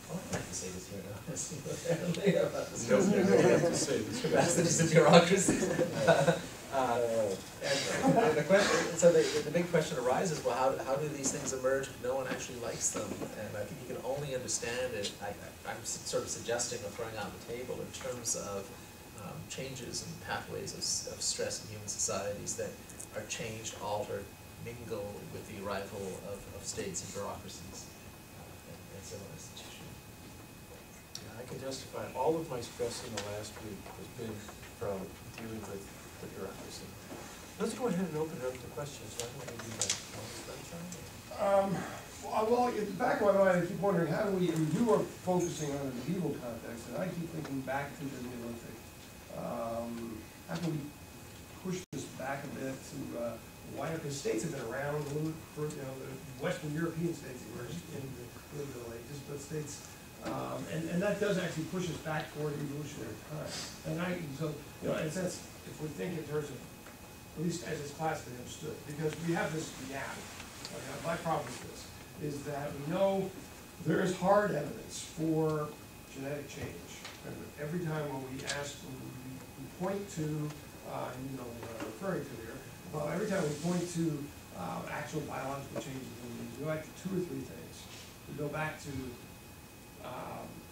Well, I don't have to say this here now. About the stress-generating capacities of bureaucracies. And the question, so the big question arises, well, how do these things emerge if no one actually likes them? And I think you can only understand it, I'm sort of suggesting or throwing out on the table in terms of changes and pathways of stress in human societies that are changed, altered, mingle with the arrival of states and bureaucracies and similar institutions. Yeah, I can testify, all of my stress in the last week has been from dealing with the bureaucracy. Let's go ahead and open it up to questions. Why don't we do that? Well, in the back of my mind, I keep wondering, how do we, and you are focusing on a medieval context, and I keep thinking back to the Neolithic. How can we push this back a bit to why? Because states have been around for, the Western European states emerged in the Middle Ages, but states, and that does actually push us back toward evolutionary time. And so, in a sense, if we think in terms of, at least as it's classically understood, because we have this gap. My problem with this is that we know there is hard evidence for genetic change And every time when we point to, you know what I'm referring to here, well, every time we point to actual biological changes, we go back to 2 or 3 things. We go back to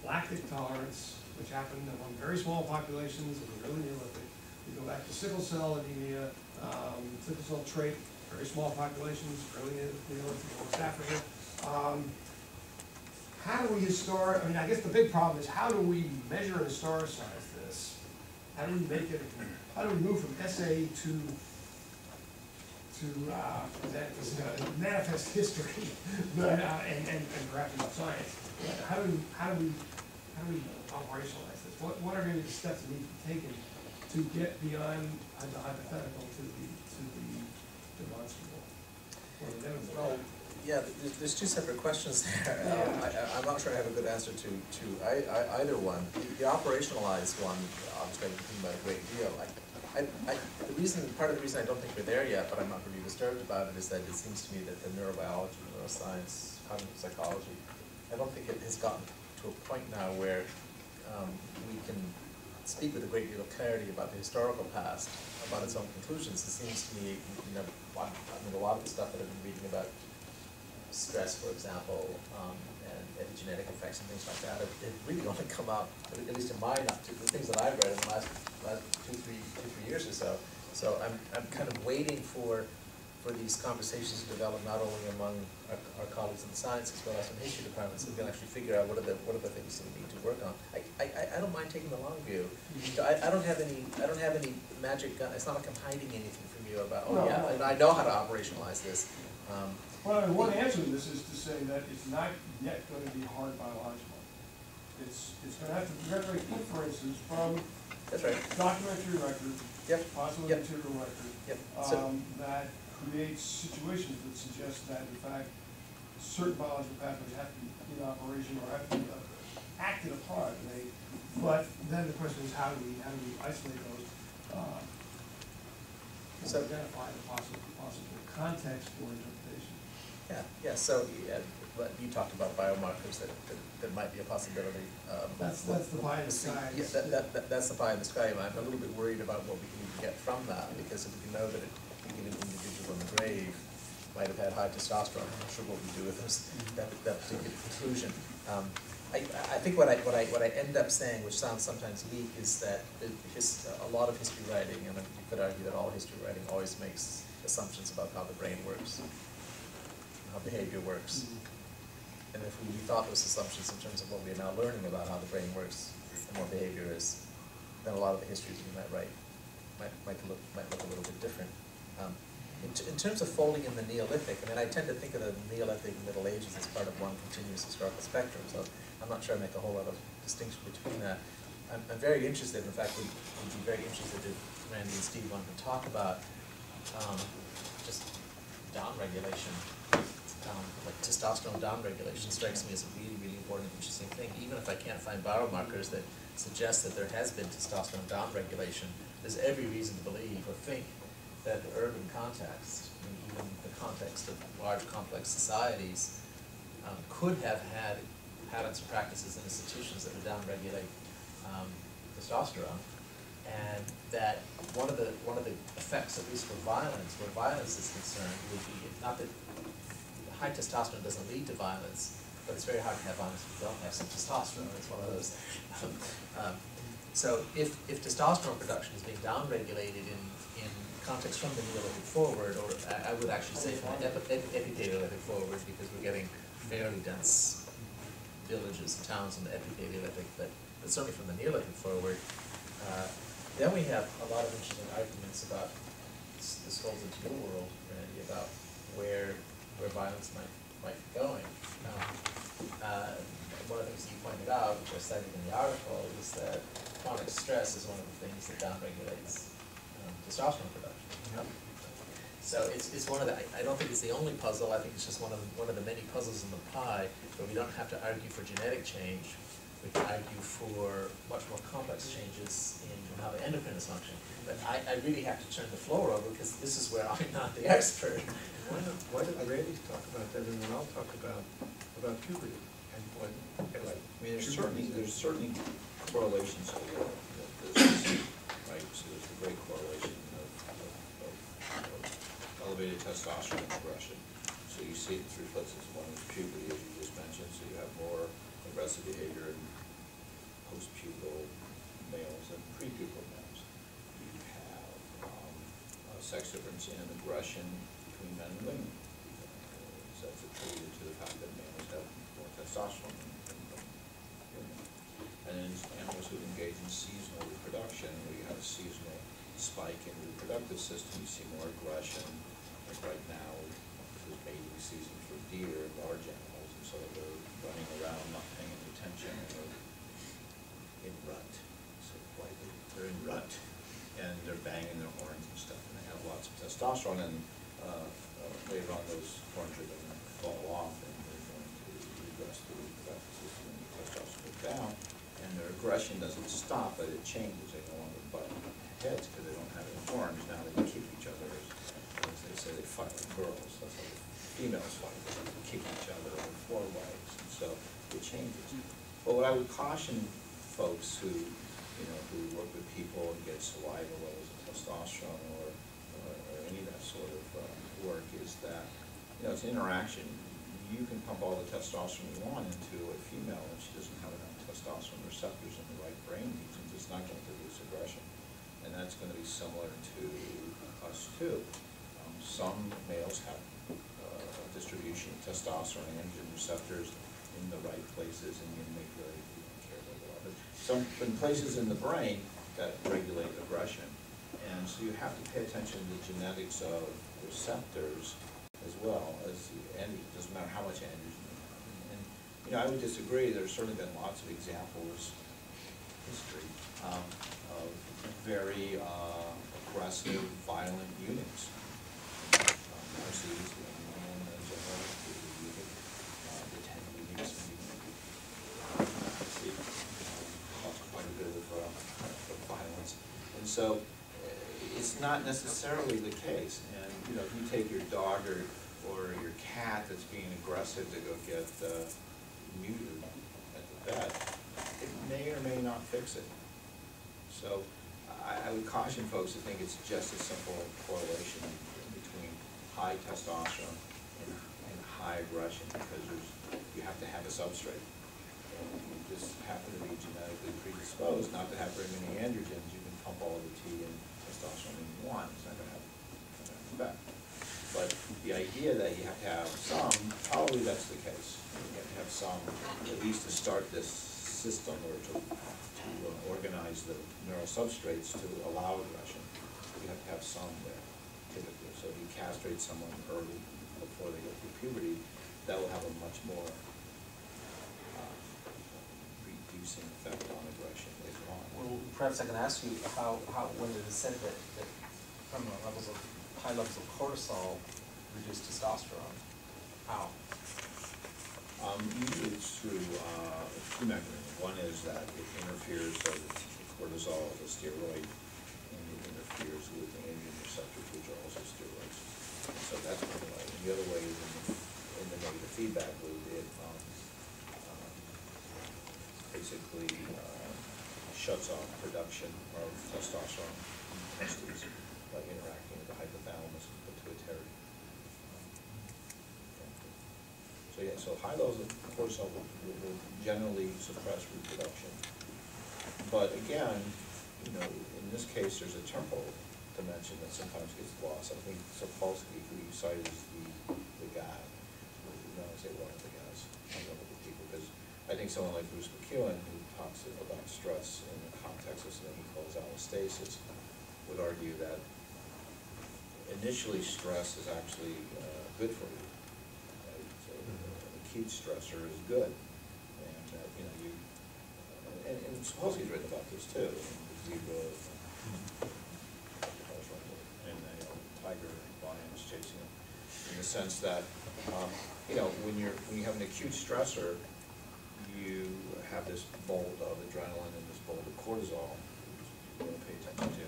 lactic tolerance, which happened among very small populations in the early Neolithic. We go back to sickle cell anemia, sickle cell trait, very small populations, early Neolithic, West Africa. How do we I mean, I guess the big problem is how do we measure and historicize this? How do we make it, how do we move from essay to manifest history, but, and perhaps not science? How do we operationalize this? What are going to be the steps that need to be taken to get beyond the hypothetical to the demonstrable or the inevitable? Well, yeah, there's 2 separate questions there. I'm not sure I have a good answer to either one. The operationalized one, obviously, I've been thinking about a great deal. Part of the reason I don't think we're there yet, but I'm not really disturbed about it, is that it seems to me that the neurobiology, neuroscience, cognitive psychology, I don't think it has gotten to a point now where we can speak with a great deal of clarity about the historical past, about its own conclusions. It seems to me, you know, I mean, a lot of the stuff that I've been reading about stress, for example, and epigenetic effects and things like that, it really only come out, at least in my, the things that I've read in the last 2, 3 years or so. So I'm kind of waiting for these conversations to develop not only among our colleagues in the science as well as in the history departments, so we can actually figure out what are the things that we need to work on. I don't mind taking the long view. So I don't have any magic gun. It's not like I'm hiding anything from you about, oh yeah, I know how to operationalize this. Well, I mean, one answer to this is to say that it's not yet going to be hard biological. It's going to have to generate inferences from That's right. documentary record, possibly Yep. material record, So, that creates situations that suggest that, in fact, certain biological pathways have to be in operation or have to be acted upon. But then the question is, how do we isolate those? So- identify the possible context for interpretation. So but you talked about biomarkers that might be a possibility. That's the pie in the sky. That's the pie in the sky. I'm a little bit worried about what we can even get from that, because if we can know that a given individual in the grave might have had high testosterone, I'm not sure what we do with that particular conclusion. I think what I end up saying, which sounds sometimes weak, is that a lot of history writing, and you could argue that all history writing always makes assumptions about how the brain works, how behavior works. And if we thought those assumptions in terms of what we are now learning about how the brain works and what behavior is, then a lot of the histories we might write might look a little bit different. In terms of folding in the Neolithic, I mean, I tend to think of the Neolithic and Middle Ages as part of one continuous historical spectrum, so I'm not sure I make a whole lot of distinction between that. I'm very interested, in fact, we'd be very interested if Randy and Steve want to talk about just downregulation. Like testosterone downregulation strikes me as a really, really important, interesting thing. Even if I can't find biomarkers that suggest that there has been testosterone downregulation, there's every reason to believe or think that the urban context, and even the context of large complex societies, could have had habits and practices and institutions that would downregulate testosterone, and that one of the effects, at least for violence, where violence is concerned, would be not that high testosterone doesn't lead to violence, but it's very hard to have violence if you don't have some testosterone. It's one of those. So if testosterone production is being downregulated in context from the Neolithic forward, or I would actually say from the epipaleolithic forward, because we're getting fairly dense villages and towns in the epipaleolithic, but certainly from the Neolithic forward, then we have a lot of interesting arguments about this holds into your world, Randy, about where violence might be going. One of the things you pointed out, which I cited in the article, is that chronic stress is one of the things that downregulates testosterone production. So it's one of the, I don't think it's the only puzzle, I think it's just one of the many puzzles in the pie, where we don't have to argue for genetic change, we can argue for much more complex changes in how the endocrine is functioning. But I really have to turn the floor over, because this is where I'm not the expert. Why don't Randy talk about that, and then I'll talk about puberty anyway. I mean, there's certainly correlations here that this, right? So there's a great correlation of elevated testosterone and aggression. So you see it in 3 places. One is puberty, as you just mentioned, so you have more aggressive behavior in post-pupil males than pre-pupil males. You have a sex difference in aggression between men and women. So that's attributed to the fact that males have more testosterone than women. And in animals who engage in seasonal reproduction, where you have a seasonal spike in the reproductive system, you see more aggression. Like right now, this is mating season for deer, large animals, and so they're running around not paying any attention, and they're in rut. So politely, they're in rut, and they're banging their horns and stuff, and they have lots of testosterone, and later on those horns are going to fall off, and they're going to regress the reproductive system, and the testosterone goes down, and their aggression doesn't stop, but it changes. They no longer butt heads because they don't have any horns. Now they can kick each other, as they say, they fight like girls. That's how females fight. They kick each other on 4 legs, and so it changes. But what I would caution folks who, who work with people and get saliva levels of testosterone or any of that sort of work is that, it's an interaction. You can pump all the testosterone you want into a female, and she doesn't have enough testosterone receptors in the right brain regions. It's not going to produce aggression. And that's going to be similar to us too. Some males have distribution of testosterone and androgen receptors in the right places, and you make really, you don't care about it. But some places in the brain that regulate aggression. And so you have to pay attention to the genetics of receptors as well as the androgen. It doesn't matter how much androgen you have. And I would disagree. There's certainly been lots of examples in history of very aggressive, violent eunuchs. Narcissus, the 10 eunuchs, quite a bit of violence. And so it's not necessarily the case. And if you take your dog or your cat that's being aggressive to go get neutered at the vet, it may or may not fix it. So I would caution folks to think it's just a simple correlation between high testosterone and high aggression, because you have to have a substrate. And if you just happen to be genetically predisposed not to have very many androgens, you can pump all the T and testosterone you want. It's not going to have an effect. But the idea that you have to have some, probably that's the case. You have to have some, at least to start this system, or to organize the neural substrates to allow aggression. You have to have some there, typically. So if you castrate someone early, before they go through puberty, that will have a much more reducing effect on aggression later on. Well, perhaps I can ask you how when it is said that high levels of cortisol reduce testosterone, how? Usually it's through 2 mechanisms. One is that it interferes, so the cortisol is a steroid, and it interferes with the androgen receptors, which are also steroids. So that's one way. And the other way is in the negative feedback loop. It basically shuts off production of testosterone in testes by interacting with the hypothalamus and pituitary. So yeah, so high levels of cortisol will generally suppress reproduction. But again, in this case, there's a temporal dimension that sometimes gets lost. I think Sapolsky, who you cite, is the guy. I say one of the guys, not one of the people, because I think someone like Bruce McEwen, who talks about stress in the context of something he calls allostasis, would argue that initially stress is actually good for you. So acute stressor is good, and and Sapolsky's written about this too. Zebra, and tiger lions chasing him, in the sense that when you have an acute stressor, you have this bolt of adrenaline and this bolt of cortisol, you want to pay attention to.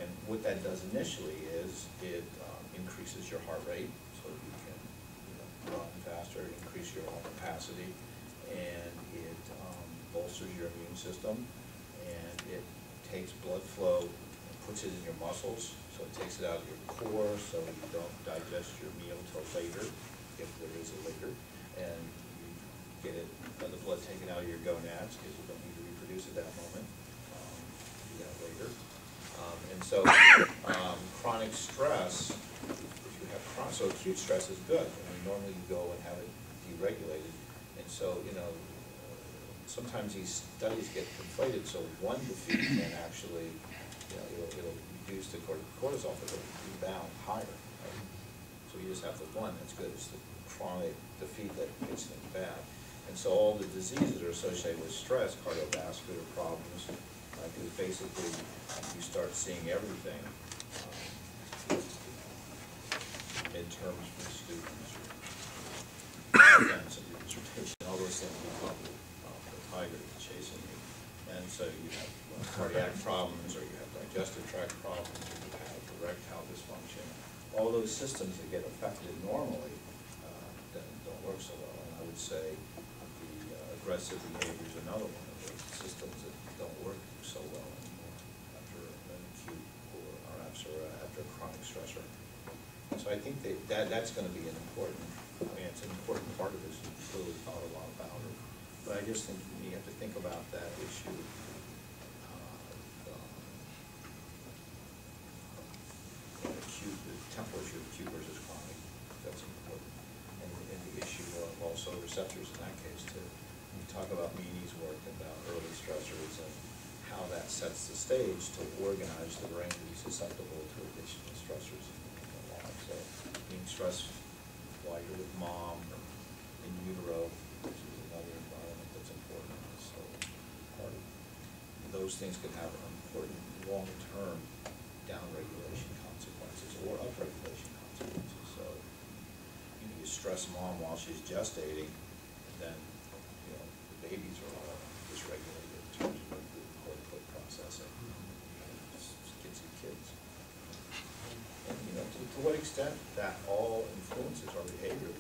And what that does initially is it increases your heart rate, so you can run faster, increase your lung capacity, and it bolsters your immune system, and it takes blood flow and puts it in your muscles, so it takes it out of your core, so you don't digest your meal till later, if there is a later, and you get it, the blood taken out of your gonads, because you don't need to reproduce at that moment, do that later. And so chronic stress, if you have so acute stress is good. I mean, normally you go and have it deregulated, and so, you know, sometimes these studies get conflated, so one defeat can actually, you know, it'll reduce the cortisol, but it'll rebound higher, right? So you just have the one that's good. It's the chronic defeat that gets things bad. And so all the diseases are associated with stress, cardiovascular problems, because basically you start seeing everything. Midterms for students, events of your dissertation, all those things become the tiger chasing you. And so you have cardiac problems, or you have digestive tract problems, or you have erectile dysfunction. All those systems that get affected normally don't work so well. And I would say the aggressive behavior is another one of those systems that don't work so well anymore after an acute or after a chronic stressor. So I think that's going to be an important, I mean, it's an important part of this. You've really thought a lot about it. But I just think you have to think about that issue acute, the temporal issue of acute versus chronic. That's important. And the issue of also receptors in that case too. We talk about Meany's work about early stressors and how that sets the stage to organize the brain to be susceptible to additional stressors. So being stressed while you're with mom or in utero, which is another environment that's important. So part of those things could have important long-term downregulation consequences or upregulation consequences. So you stress mom while she's gestating, and then the babies are all dysregulated in terms of the cortical processing. Kids and kids. And to what extent that all influences our behavior,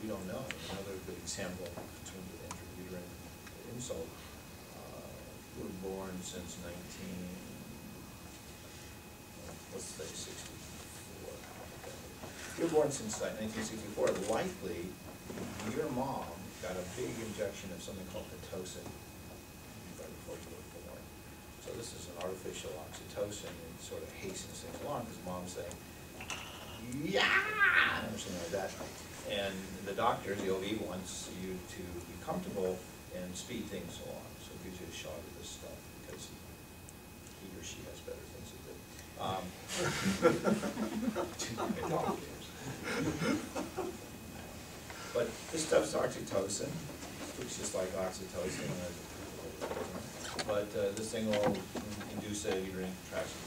we don't know. Another good example in terms of intrauterine insult, we were born since 1964. You were born since 1964. Likely, your mom got a big injection of something called Pitocin right before you were born. So this is an artificial oxytocin, and it sort of hastens things along because mom's saying, yeah, or something like that. And the doctor, the OB, wants you to be comfortable and speed things along. So it gives you a shot of this stuff because he or she has better things to do. But this stuff's oxytocin. Looks just like oxytocin. But this thing will induce a uterine contraction.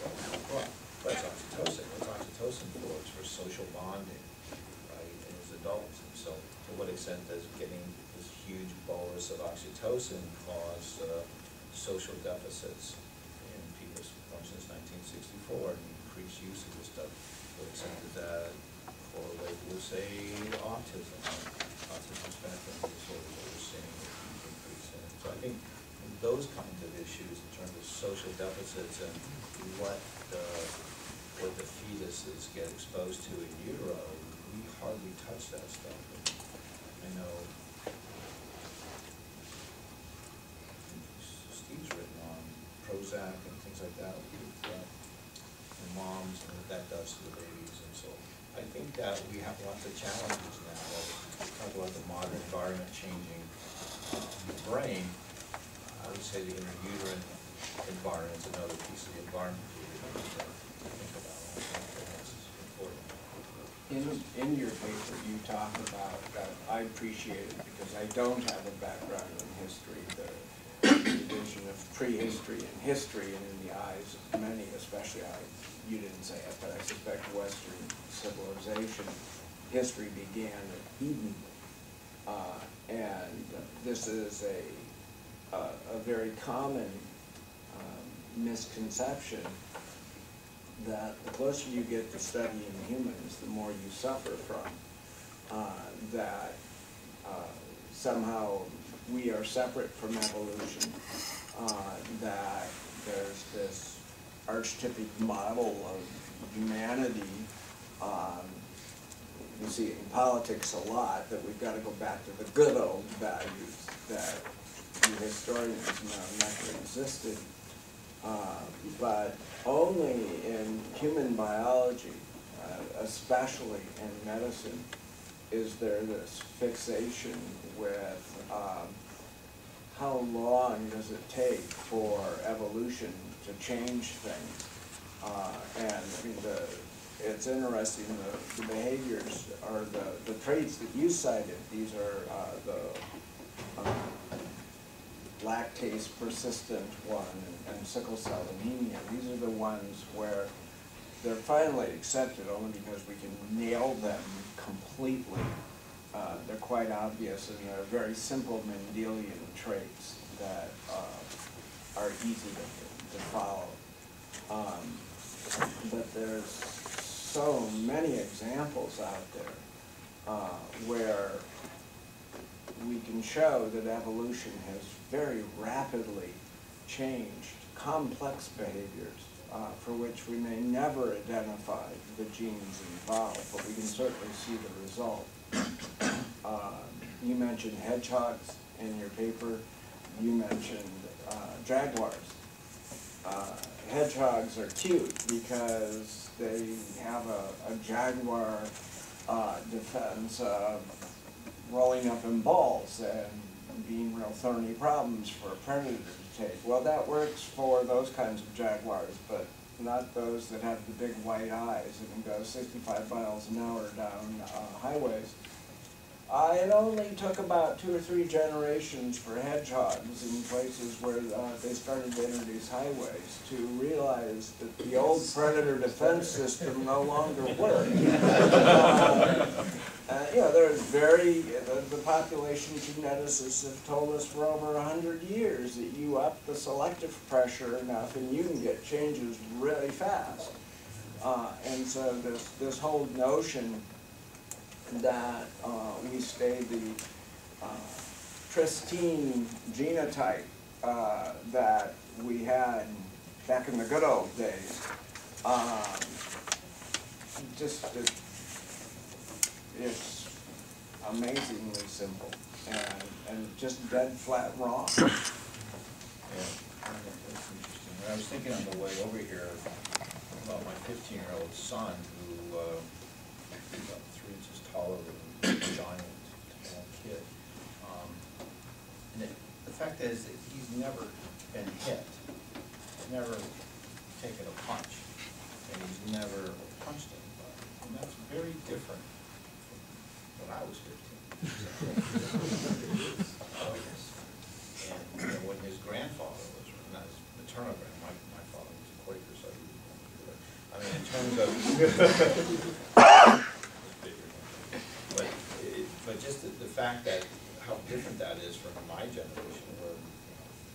Well, that's oxytocin. What's oxytocin for? It's for social bonding, right, as adults. And so to what extent does getting this huge bolus of oxytocin cause social deficits in people since 1964 and increased use of this stuff? To what extent does that correlate with, say, autism spectrum disorders that we're seeing a huge increase in? So I think those kinds of issues in terms of social deficits and what the fetuses get exposed to in utero, we hardly touch that stuff. I know Steve's written on Prozac and things like that and moms and what that does to the babies. And so I think that we have lots of challenges now. We talk about the modern environment changing the brain. I would say the intrauterine environment is another piece of the environment we need to think about. That's important. In your paper, you talk about, I appreciate it because I don't have a background in history, the division of prehistory and history, and in the eyes of many, especially you didn't say it, but I suspect Western civilization, history began at Eden. And this is a very common misconception that the closer you get to studying humans, the more you suffer from. That somehow we are separate from evolution, that there's this archetypic model of humanity. You see in politics a lot that we've got to go back to the good old values that the historians know never existed. But only in human biology, especially in medicine, is there this fixation with how long does it take for evolution to change things. And I mean, it's interesting, the behaviors or the traits that you cited, these are the lactase persistent one and sickle cell anemia. These are the ones where they're finally accepted only because we can nail them completely. They're quite obvious, and they're very simple Mendelian traits that are easy to follow. But there's so many examples out there where we can show that evolution has very rapidly changed complex behaviors for which we may never identify the genes involved, but we can certainly see the result. You mentioned hedgehogs in your paper. You mentioned jaguars. Hedgehogs are cute because they have a jaguar defense of rolling up in balls and being real thorny problems for a predator to take. Well, that works for those kinds of jaguars, but not those that have the big white eyes and can go 65 miles an hour down highways. It only took about 2 or 3 generations for hedgehogs in places where they started to introduce highways to realize that the old predator defense system no longer worked. You know, there's the population geneticists have told us for over 100 years that you up the selective pressure enough and you can get changes really fast. And so this whole notion that we stay the pristine genotype that we had back in the good old days, it's amazingly simple and just dead flat wrong. Yeah, that's interesting. I was thinking on the way over here about my 15-year-old son who is about 3 inches taller than a giant tall kid. And the fact is that he's never been hit. He's never taken a punch. And he's never punched anybody. And that's very different from when I was 15. And when his grandfather was, not his maternal grandfather, my father was a Quaker, so he didn't do it. I mean, in terms of, but just the fact that how different that is from my generation, where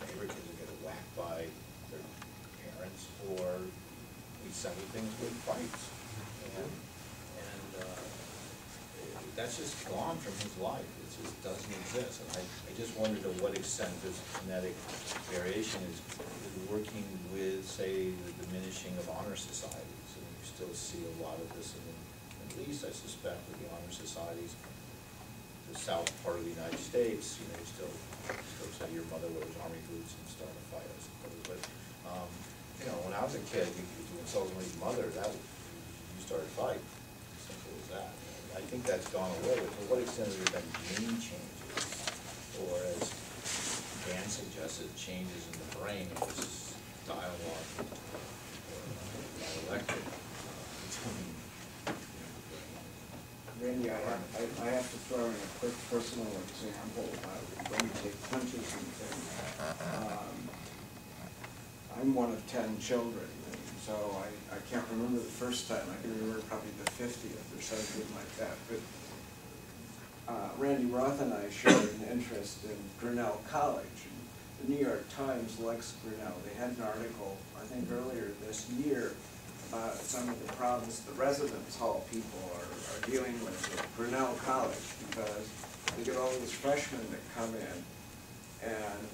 neighbor kids would get whacked by their parents, or we settle things with fights, and that's just gone from his life. It just doesn't exist, and I just wonder to what extent this genetic variation is working with, say, the diminishing of honor societies, and you still see a lot of this in the Middle East, I suspect, with the honor societies. The south part of the United States, you know, you still say your mother wears army boots and start a fight, I suppose. But you know, when I was a kid, if you insulted somebody's mother, you started a fight. Simple as that. I think that's gone away. But to what extent has there been gene changes, or as Dan suggested, changes in the brain, which is dialogue or dialectic between. Randy, I have to throw in a quick personal example about when you take punches and things. I'm one of 10 children, and so I can't remember the first time. I can remember probably the 50th or something like that. But Randy Roth and I shared an interest in Grinnell College. And the New York Times likes Grinnell. They had an article, I think earlier this year, some of the problems the residence hall people are dealing with at Grinnell College, because they get all these freshmen that come in and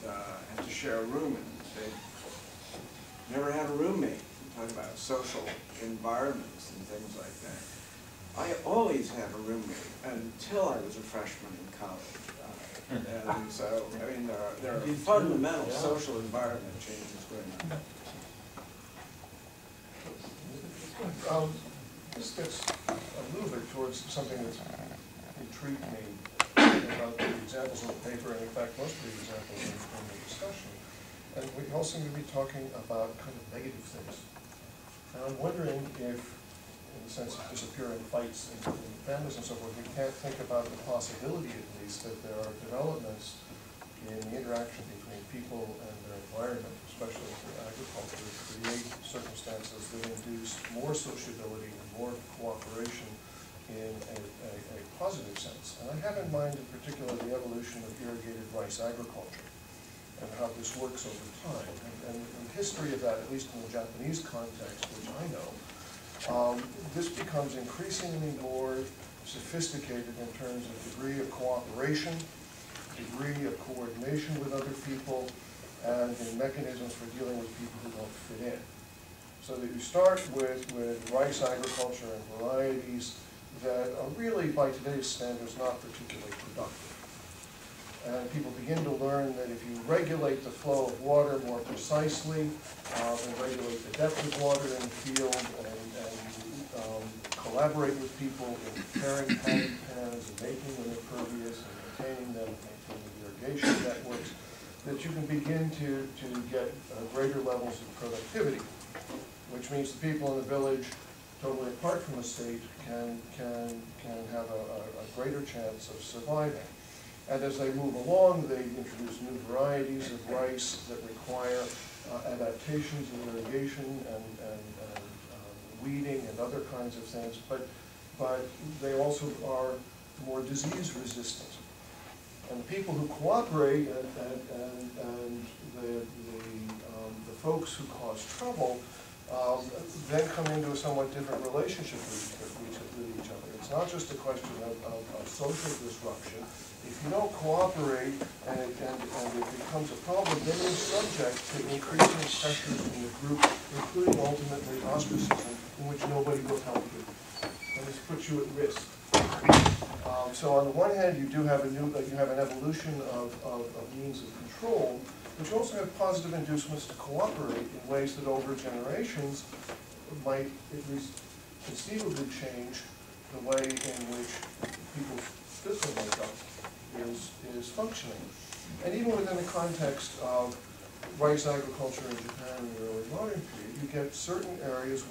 to share a room, and they never had a roommate. Talk about social environments and things like that. I always had a roommate until I was a freshman in college. And so, I mean, there are fundamental social environment changes going on. This gets a little bit towards something that's intrigued me about the examples in the paper, and in fact, most of the examples in the discussion. And we all seem to be talking about kind of negative things. And I'm wondering if, in the sense of disappearing fights in families and so forth, we can't think about the possibility, at least, that there are developments in the interaction between people and their environment, especially through agriculture, to create circumstances that induce more sociability and more cooperation in a positive sense. And I have in mind in particular the evolution of irrigated rice agriculture and how this works over time. And the history of that, at least in the Japanese context, which I know, this becomes increasingly more sophisticated in terms of degree of cooperation, degree of coordination with other people, and in mechanisms for dealing with people who don't fit in. So that you start with rice agriculture and varieties that are really, by today's standards, not particularly productive. And people begin to learn that if you regulate the flow of water more precisely, and regulate the depth of water in the field, and collaborate with people in preparing paddy pans and making them impervious and maintaining them, maintaining irrigation networks, that you can begin to get greater levels of productivity, which means the people in the village, totally apart from the state, can have a greater chance of surviving. And as they move along, they introduce new varieties of rice that require adaptations in irrigation and weeding and other kinds of things, but they also are more disease resistant. And the people who cooperate and the folks who cause trouble then come into a somewhat different relationship with each other. It's not just a question of social disruption. If you don't cooperate and it becomes a problem, then you're subject to increasing pressures in the group, including ultimately ostracism, in which nobody will help you. And this puts you at risk. So on the one hand, you do have an evolution of means of control, but you also have positive inducements to cooperate in ways that over generations might at least conceivably change the way in which people's physical makeup is functioning. And even within the context of rice agriculture in Japan in the early modern period, you get certain areas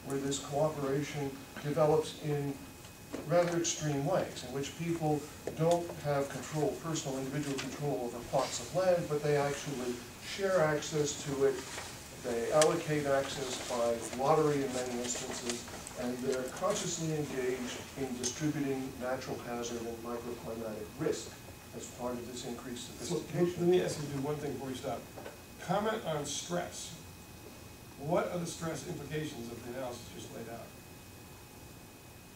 where this cooperation develops in rather extreme ways, in which people don't have control, personal individual control over plots of land, but they actually share access to it. They allocate access by lottery in many instances, and they're consciously engaged in distributing natural hazard and microclimatic risk as part of this increased sophistication. So let me ask you to do one thing before you stop. Comment on stress. What are the stress implications of the analysis you just laid out?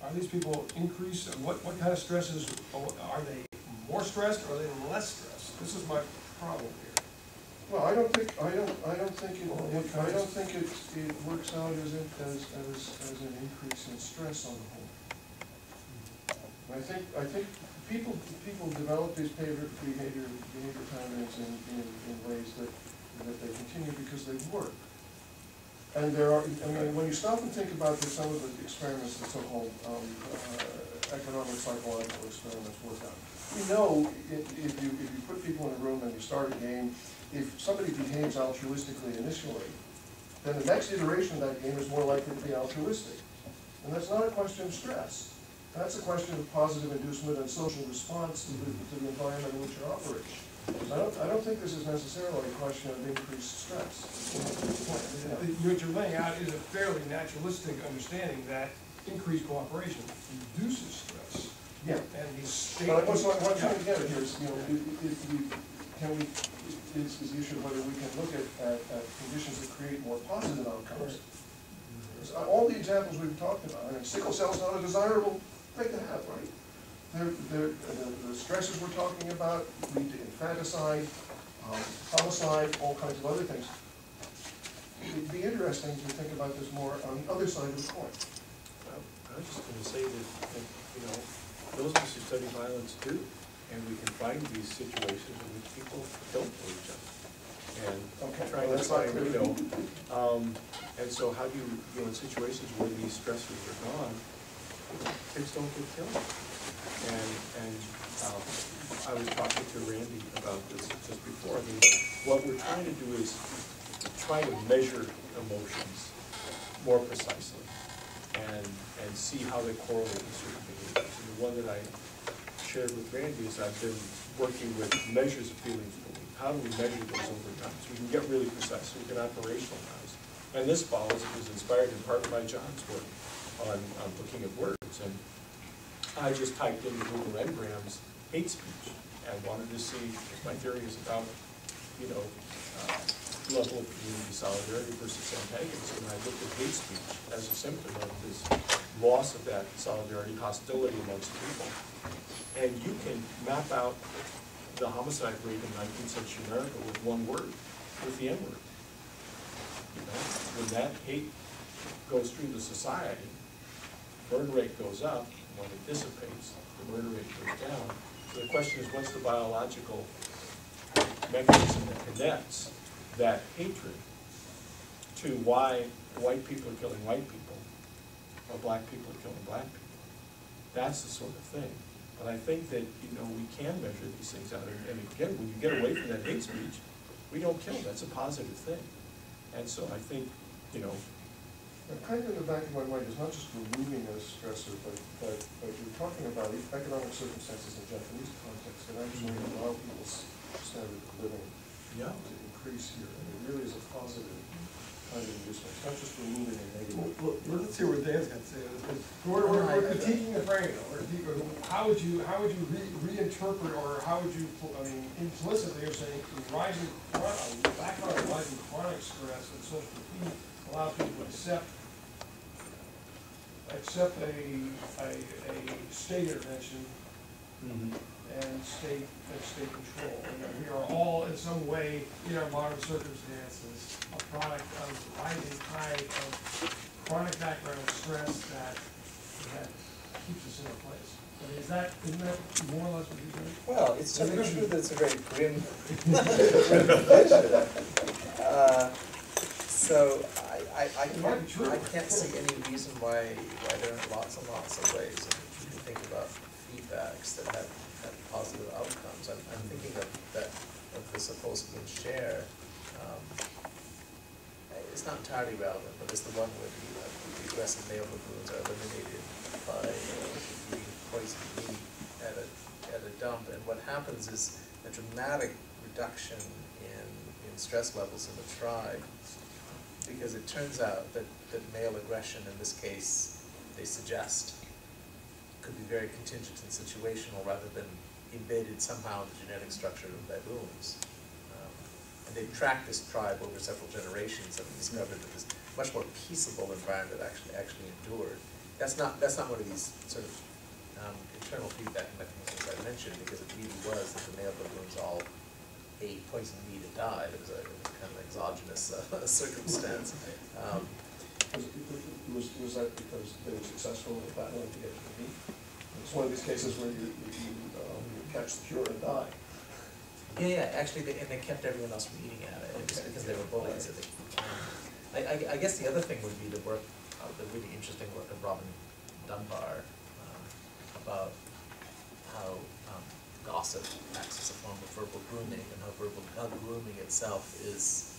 Are these people increased? What kind of stresses? Are they more stressed or are they less stressed? This is my problem here. Well, I don't think it works out as an increase in stress on the whole. And I think people develop these behavior patterns in ways that they continue because they work. And there are, I mean, when you stop and think about some of the experiments, the so-called economic psychological experiments work out. We know if you put people in a room and you start a game, if somebody behaves altruistically initially, then the next iteration of that game is more likely to be altruistic. And that's not a question of stress. That's a question of positive inducement and social response to the environment in which you operate. I don't think this is necessarily a question of increased stress. What you're laying out is a fairly naturalistic understanding that increased cooperation reduces stress. Yeah. And these But what I'm trying to get at here is, is the issue of whether we can look at conditions that create more positive outcomes. All the examples we've talked about, I mean, sickle cell is not a desirable thing to have, right? The stresses we're talking about lead to infanticide, homicide, all kinds of other things. It'd be interesting to think about this more on the other side of the coin. I was just gonna say that, you know, those of us who study violence do, and we can find these situations in which people don't know each other. And Okay, trying well, to that's not find, clear. you know, and so how do you know, in situations where these stressors are gone, kids don't get killed. And I was talking to Randy about this just before. I mean, what we're trying to do is try to measure emotions more precisely and see how they correlate with certain behaviors. And the one that I shared with Randy is I've been working with measures of feelings belief. How do we measure those over time? So we can get really precise, so we can operationalize. And this follows, it was inspired in part by John's work on looking at words. And I just typed into Google Ngrams hate speech and wanted to see if my theory is about, you know, level of community solidarity versus antagonism. And I looked at hate speech as a symptom of this loss of that solidarity, hostility amongst people. And you can map out the homicide rate in 19th century America with one word, with the N-word. You know, when that hate goes through the society, murder rate goes up. When it dissipates, the murder rate goes down. So the question is, what's the biological mechanism that connects that hatred to why white people are killing white people or black people are killing black people? That's the sort of thing. But I think that, you know, we can measure these things out. And again, when you get away from that hate speech, we don't kill. That's a positive thing. And so I think, you know, Kind of in the back of my mind is not just removing a stressor, but you're talking about economic circumstances in Japanese context that actually allow people's standard of living to increase here. And it really is a positive kind of inducement. It's not just removing a negative. Well, let's see what Dan's got to say. We're critiquing the brain. How would you reinterpret, or how would you, I mean, implicitly you're saying rising background of rising chronic stress and social fatigue allows people to accept a state intervention and state control. And we are all in some way, in our modern circumstances, a product of rising tide of chronic background stress that keeps us in a place. I mean, isn't that more or less what you're doing? Well, it's certainly true that it's a very grim picture. So I can't see any reason why there aren't lots and lots of ways in which you can think about feedbacks that have positive outcomes. I'm thinking of the supposed share. It's not entirely relevant, but it's the one where the aggressive male baboons are eliminated by eating poisoned meat at a dump, and what happens is a dramatic reduction in stress levels in the tribe, because it turns out that male aggression, in this case, they suggest, could be very contingent and situational rather than embedded somehow in the genetic structure of baboons. And they've tracked this tribe over several generations and discovered that this much more peaceable environment actually endured. That's not one of these sort of internal feedback mechanisms I mentioned, because it really was that the male baboons all ate poisoned meat and died. It was kind of an exogenous circumstance. Was that because they were successful in battling to get to the meat? It's one of these cases where you catch the cure and die. Yeah, actually, they kept everyone else from eating at it, just because they were bullies. I guess the other thing would be the really interesting work of Robin Dunbar about how gossip acts as a form of verbal grooming, and how grooming itself is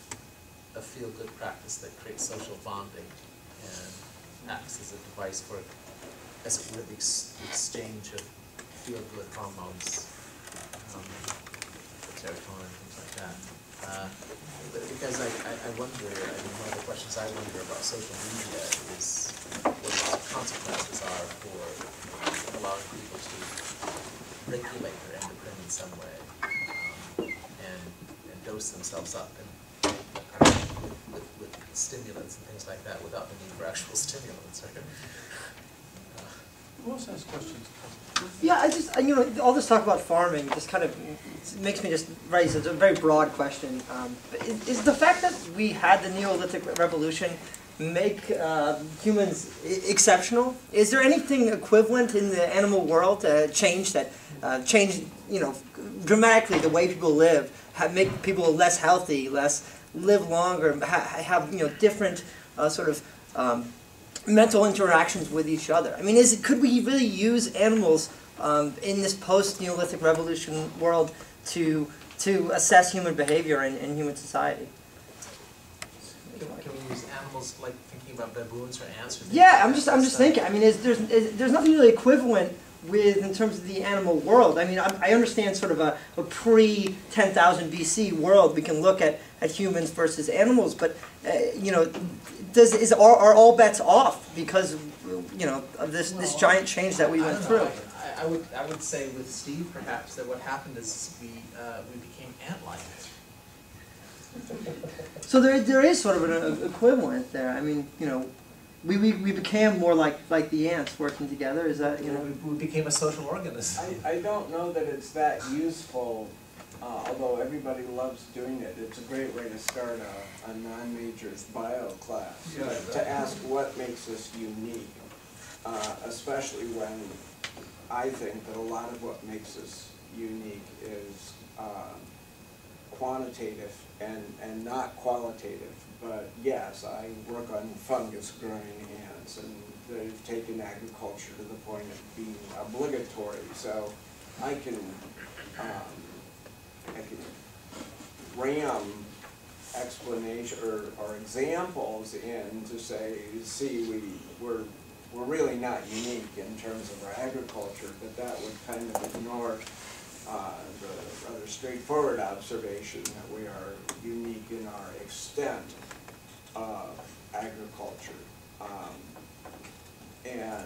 a feel-good practice that creates social bonding and acts as a device for, as it were, the exchange of feel-good hormones, serotonin, things like that. Because I wonder, one of the questions I wonder about social media is what the consequences are for allowing people to regulate their endocrine in some way, and dose themselves up with stimulants and things like that without the need for actual stimulants. Right? Who else has questions? Yeah, all this talk about farming just kind of it makes me just raise a very broad question. Is the fact that we had the Neolithic Revolution make humans exceptional? Is there anything equivalent in the animal world change dramatically the way people live, make people less healthy, live longer, have different sort of mental interactions with each other? I mean, could we really use animals in this post-Neolithic Revolution world to assess human behavior in human society? Can we use animals like thinking about baboons or ants? Or Yeah, I'm just thinking. I mean, there's nothing really equivalent in terms of the animal world. I mean, I understand sort of a pre-10,000 BC world. We can look at humans versus animals, but are all bets off because of this giant change that we went through? I would say with Steve perhaps that what happened is we became ant-like. So there is sort of an equivalent there. I mean, we became more like the ants working together. Is that we became a social organism. I don't know that it's that useful, although everybody loves doing it. It's a great way to start a non-majors bio class, to ask what makes us unique, especially when I think that a lot of what makes us unique is quantitative and not qualitative. But yes, I work on fungus growing ants, and they've taken agriculture to the point of being obligatory. So I can ram explanation or examples in to say, see, we're really not unique in terms of our agriculture, but that would kind of ignore the rather straightforward observation that we are unique in our extent of agriculture. And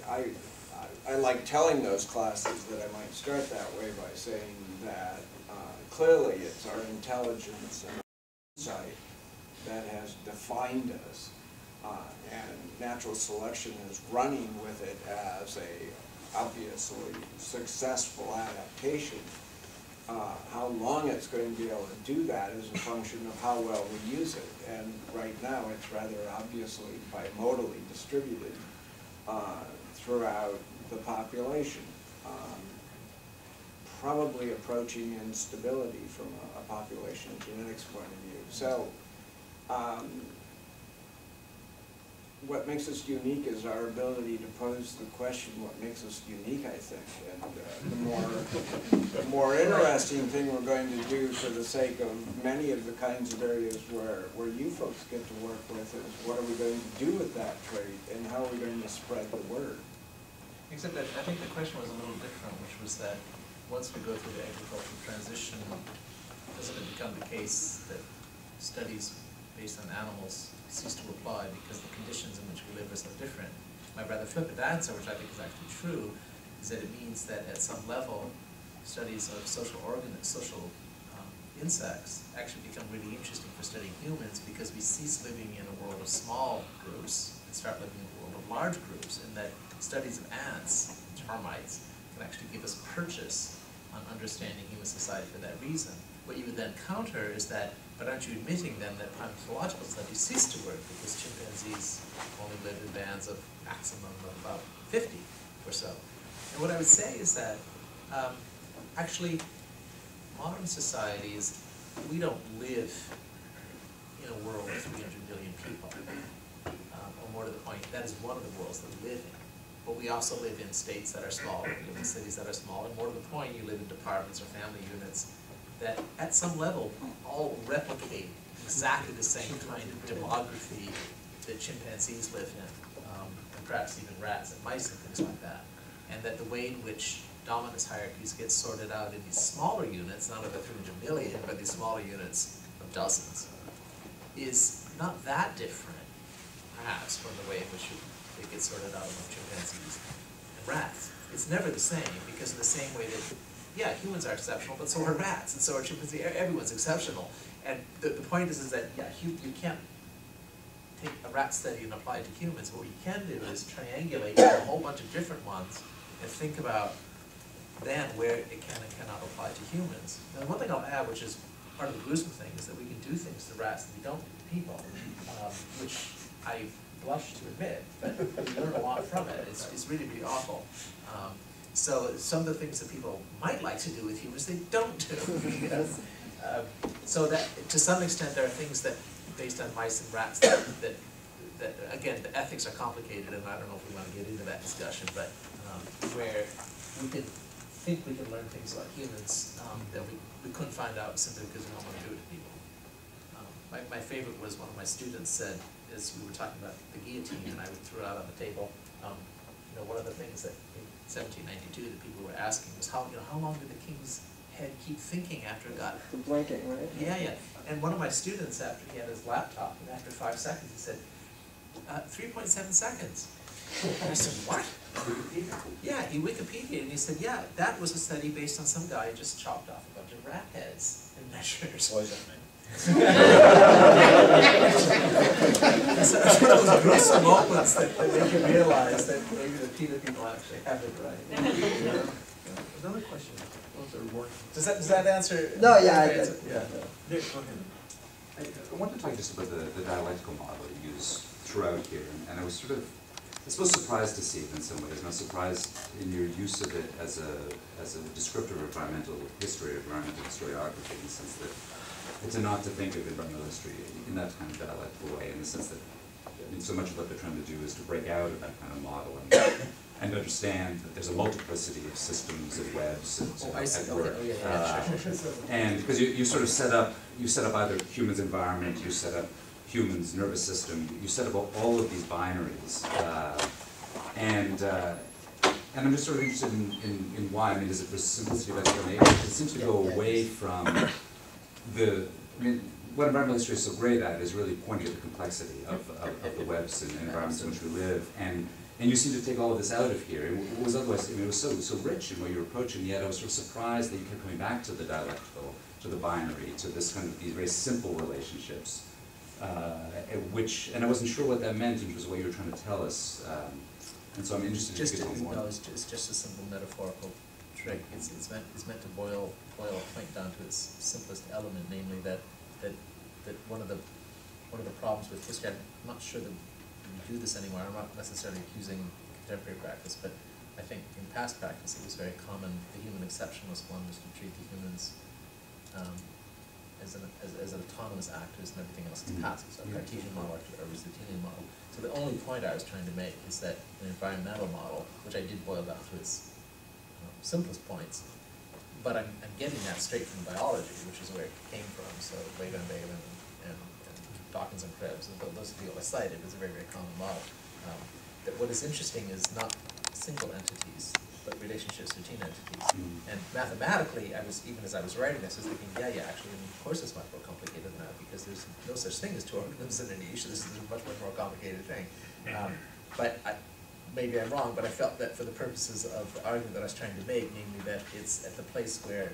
I like telling those classes that I might start that way by saying that clearly it's our intelligence and insight that has defined us, and natural selection is running with it as a obviously successful adaptation. How long it's going to be able to do that is a function of how well we use it, and right now it's rather obviously bimodally distributed throughout the population, probably approaching instability from a population genetics point of view. So what makes us unique is our ability to pose the question, what makes us unique, I think. And the more interesting thing we're going to do for the sake of many of the kinds of areas where you folks get to work with is what are we going to do with that trait and how are we going to spread the word? Except that I think the question was a little different, which was that once we go through the agricultural transition, doesn't it become the case that studies based on animals cease to apply because the conditions in which we live are so different? My rather flippant answer, which I think is actually true, is that it means that at some level, studies of social insects actually become really interesting for studying humans because we cease living in a world of small groups and start living in a world of large groups, and that studies of ants, termites, can actually give us purchase on understanding human society for that reason. What you would then counter is that, but aren't you admitting then that primatological studies cease to work because chimpanzees only live in bands of maximum of about 50 or so? And what I would say is that actually modern societies, we don't live in a world of 300 million people. Or more to the point, that is one of the worlds that we live in. But we also live in states that are small, we live in cities that are small, and more to the point, you live in departments or family units that at some level all replicate exactly the same kind of demography that chimpanzees live in, and perhaps even rats and mice and things like that. And that the way in which dominance hierarchies get sorted out in these smaller units, not of the 300 million, but these smaller units of dozens, is not that different, perhaps, from the way in which it gets sorted out among chimpanzees and rats. It's never the same, because in the same way that, yeah, humans are exceptional, but so are rats, and so are chimpanzees. Everyone's exceptional. And the point is that, yeah, you can't take a rat study and apply it to humans. What you can do is triangulate a whole bunch of different ones and think about than where it can and cannot apply to humans. Now, one thing I'll add, which is part of the gruesome thing, is that we can do things to rats that we don't do to people, which I blush to admit, but we learn a lot from it. It's really, really awful. So some of the things that people might like to do with humans, they don't do. You know? So that, to some extent, there are things that, based on mice and rats, that again, the ethics are complicated, and I don't know if we want to get into that discussion, but where we could think we can learn things about humans that we couldn't find out simply because we don't want to do it to people. My favorite was one of my students said, as we were talking about the guillotine, and I threw it out on the table, you know, one of the things that in 1792 that people were asking was how long did the king's head keep thinking after it got... The blinking, right? Yeah, yeah. And one of my students, after he had his laptop, and after 5 seconds, he said, 3.7 seconds. And I said, what? Yeah, he Wikipedia'd, and he said, yeah, that was a study based on some guy who just chopped off a bunch of rat heads and measured. Poison me. So it's one of those gruesome moments that make you realize that maybe the PETA people actually have it right. Another question. Those are more. Does that answer? No, yeah. Yeah. Nick, go ahead. I wanted to talk just about the dialectical model you use throughout here, and I was sort of, I suppose, surprised to see it in some ways. Not surprised in your use of it as a descriptor of environmental history, environmental historiography, in the sense that it's not to think of environmental history in that kind of dialectical way, in the sense that, I mean, so much of what they're trying to do is to break out of that kind of model and understand that there's a multiplicity of systems and webs at work. And because you sort of set up either human's environment, you set up human's nervous system, you set up all of these binaries, and I'm just sort of interested in why. I mean, is it for simplicity of explanation? It seems to go away from I mean, what environmental history is so great at is really pointing at the complexity of the webs and environments in which we live, and you seem to take all of this out of here. It was otherwise, I mean, it was so rich in what you were approaching, yet I was sort of surprised that you kept coming back to the dialectical, to the binary, to this kind of, these very simple relationships, and I wasn't sure what that meant in terms of what you were trying to tell us, and so I'm interested in getting more. No, it's just a simple metaphorical trick. It's meant to boil a point down to its simplest element, namely that one of the problems with history, I'm not sure that we do this anymore. I'm not necessarily accusing contemporary practice, but I think in past practice it was very common. The human exceptionalist one was to treat the humans as an autonomous actors, and everything else is passive. So a Cartesian model or Aristotelian model. So the only point I was trying to make is that an environmental model, which I did boil down to its simplest points, but I'm getting that straight from biology, which is where it came from. So Vega and Dawkins and Krebs, and those people I cited, is a very, very common model. That what is interesting is not single entities, but relationships between entities. And mathematically, even as I was writing this, I was thinking, actually, of course it's much more complicated than that, because there's no such thing as two organisms in an niche. This is a much more complicated thing. But maybe I'm wrong, but I felt that for the purposes of the argument that I was trying to make, namely that it's at the place where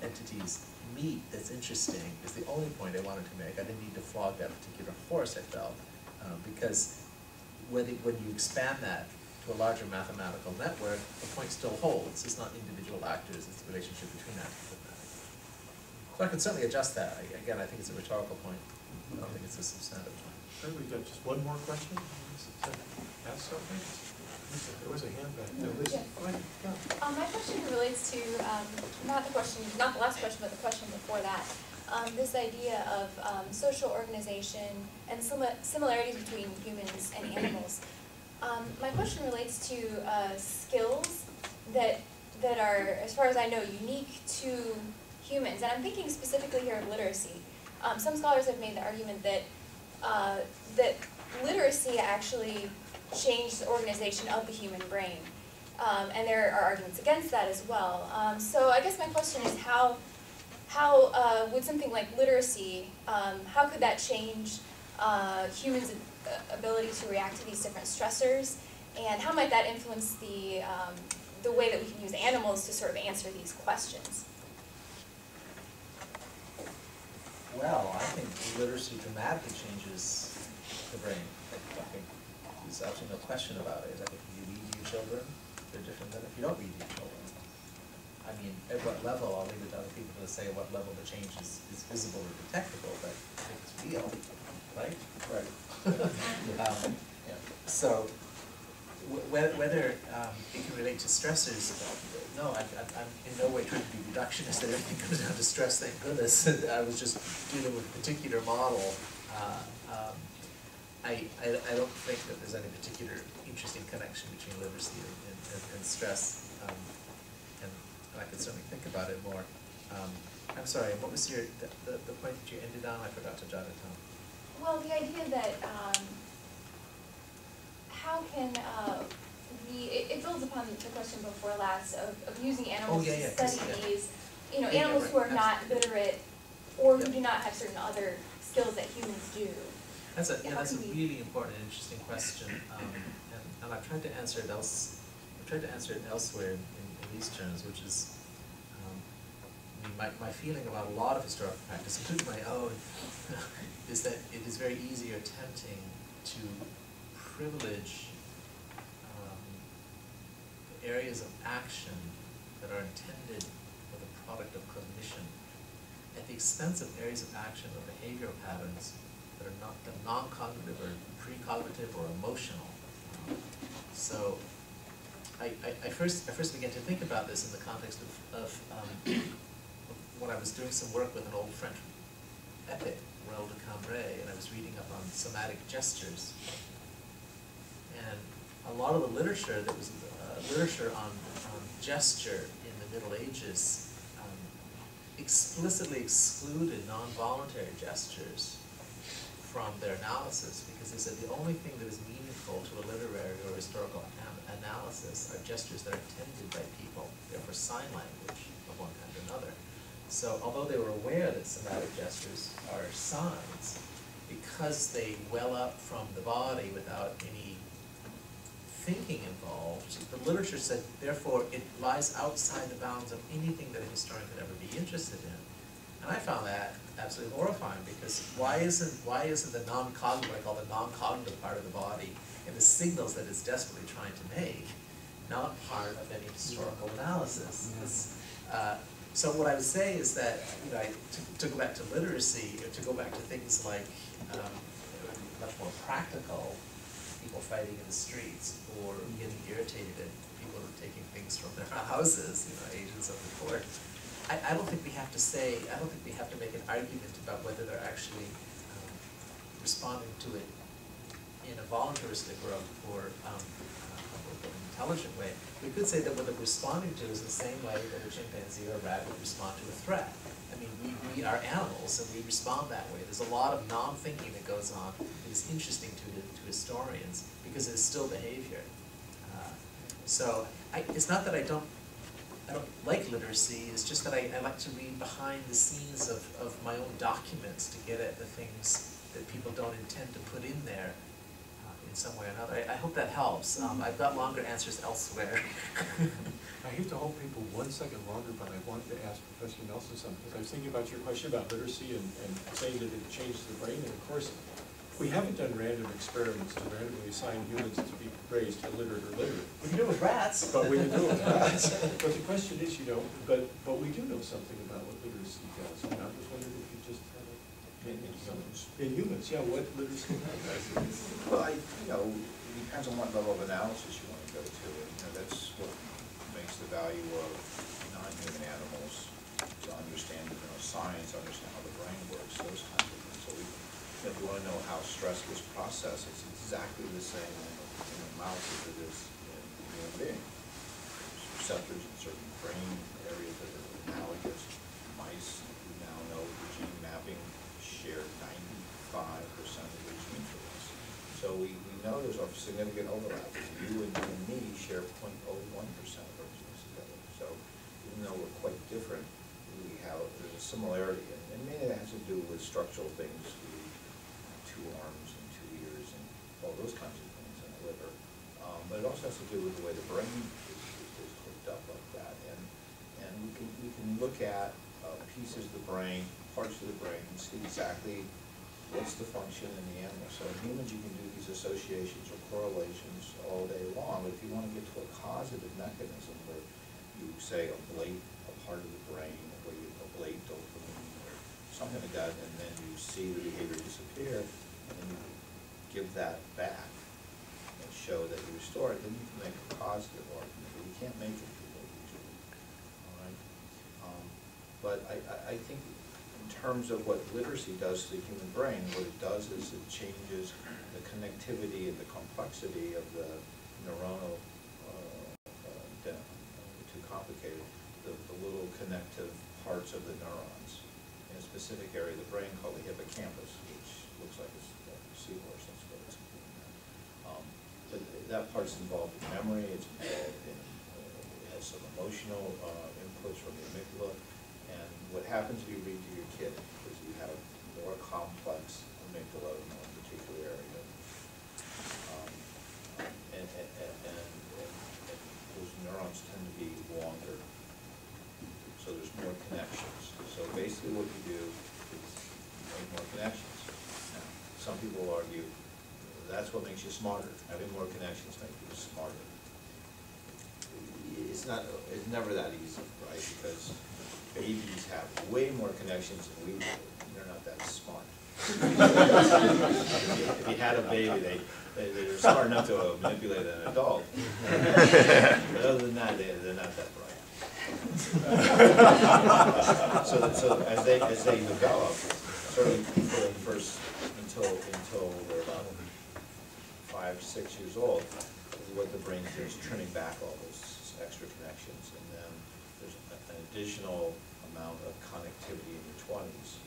entities meet that's interesting, is the only point I wanted to make. I didn't need to flog that particular horse, I felt, because when you expand that to a larger mathematical network, the point still holds. It's not individual actors, it's the relationship between actors that matters. So I can certainly adjust that. Again, I think it's a rhetorical point. I don't think it's a substantive point. Okay, we've got just one more question. Ask something? There was a hand back there. Yes. Go ahead. Yeah. My question relates to, not the last question, but the question before that. This idea of social organization and similarities between humans and animals. My question relates to skills that are, as far as I know, unique to humans. And I'm thinking specifically here of literacy. Some scholars have made the argument that literacy actually changed the organization of the human brain. And there are arguments against that as well. So I guess my question is how would something like literacy, how could that change humans' ability to react to these different stressors? And how might that influence the way that we can use animals to sort of answer these questions? Well, I think literacy dramatically changes the brain. I think there's absolutely no question about it. I think if you read your children, they're different than if you don't read your children. mean, at what level, I'll leave it to other people to say at what level the change is visible or detectable, but if it's real, right? Right. So, whether it can relate to stressors, no, I'm in no way trying to be reductionist that everything goes down to stress, thank goodness. I was just dealing with a particular model. I don't think that there's any particular interesting connection between literacy and stress, and I could certainly think about it more. I'm sorry, what was the point that you ended on? I forgot to jot it down. Well, the idea that how can it builds upon the question before last of using animals to study these, animals who are not literate or who do not have certain other skills that humans do. That's a really important and interesting question, and I've tried to answer it elsewhere in these terms, which is my feeling about a lot of historical practice, including my own, is that it is very easy or tempting to privilege areas of action that are intended for the product of cognition at the expense of areas of action or behavioral patterns that are not non-cognitive or pre-cognitive or emotional. So I first began to think about this in the context of when I was doing some work with an old French epic, Raoul de Cambrai, and I was reading up on somatic gestures. And a lot of the literature that was literature on gesture in the Middle Ages explicitly excluded non-voluntary gestures from their analysis, because they said the only thing that is meaningful to a literary or historical analysis are gestures that are intended by people, therefore sign language of one kind or another. So although they were aware that somatic gestures are signs, because they well up from the body without any thinking involved, the literature said, therefore, it lies outside the bounds of anything that a historian could ever be interested in. And I found that absolutely horrifying, because why isn't the non-cognitive, what I call the non-cognitive part of the body, and the signals that it's desperately trying to make, not part of any historical analysis? So what I would say is that, to go back to literacy, or to go back to things like much more practical, people fighting in the streets, or getting irritated at people who are taking things from their houses, agents of the court. I don't think we have to make an argument about whether they're actually responding to it in a voluntaristic or intelligent way. We could say that what they're responding to is the same way that a chimpanzee or a rat would respond to a threat. I mean, we are animals, and we respond that way. There's a lot of non-thinking that goes on that is interesting to historians, because it's still behavior. So it's not that I don't like literacy, it's just that I like to read behind the scenes of my own documents to get at the things that people don't intend to put in there in some way or another. I hope that helps. I've got longer answers elsewhere. I hate to hold people 1 second longer, but I wanted to ask Professor Nelson something, because I was thinking about your question about literacy and saying that it changes the brain, and of course, we haven't done random experiments to randomly assign humans to be raised illiterate or literate. We can do it with rats. But we can do it with rats. But the question is, but we do know something about what literacy does. And I was wondering if you just had in humans, yeah, what literacy does. Well, it depends on what level of analysis you want to go to. And that's what makes the value of non-human animals, to understand science, understand how the brain works, those kinds of things. So if you want to know how stress is processed, it's exactly the same in a mouse as it is in a human being. There's receptors in certain brain areas that are analogous. Mice, we now know the gene mapping share 95% of the gene for us. So we know there's a significant overlap. You and me share 0.01% of our genes together. So even though we're quite different, there's a similarity. And mainly that has to do with structural things. 2 arms and 2 ears and all those kinds of things in the liver. But it also has to do with the way the brain is hooked up like that. And we can look at pieces of the brain, parts of the brain, and see exactly what's the function in the animal. So in humans you can do these associations or correlations all day long, but if you want to get to a causative mechanism where you say ablate a part of the brain where you ablate dopamine or something like that, and then you see the behavior disappear, and then you give that back and show that you restore it, then you can make a positive argument, but you can't make it usually. All right? But I think in terms of what literacy does to the human brain, what it does is it changes the connectivity and the complexity of the neuronal, too complicated, the little connective parts of the neurons in a specific area of the brain called the hippocampus, which looks like a seahorse, that's what it's called. But that part's involved in memory, it's involved in, it has some emotional inputs from the amygdala, and what happens if you read to your kid is you have more complex amygdala in one particular area. And those neurons tend to be longer, so there's more connections. So basically what you do is make more connections. Now, some people argue that's what makes you smarter. Having more connections makes you smarter. It's never that easy, right? Because babies have way more connections than we do. They're not that smart. If you had a baby, they're smart enough to manipulate an adult. But other than that, they're not that bright. So as they develop, certainly for the first until they're about 5, 6 years old, what the brain is trimming back all those extra connections, and then there's an additional amount of connectivity in your 20s,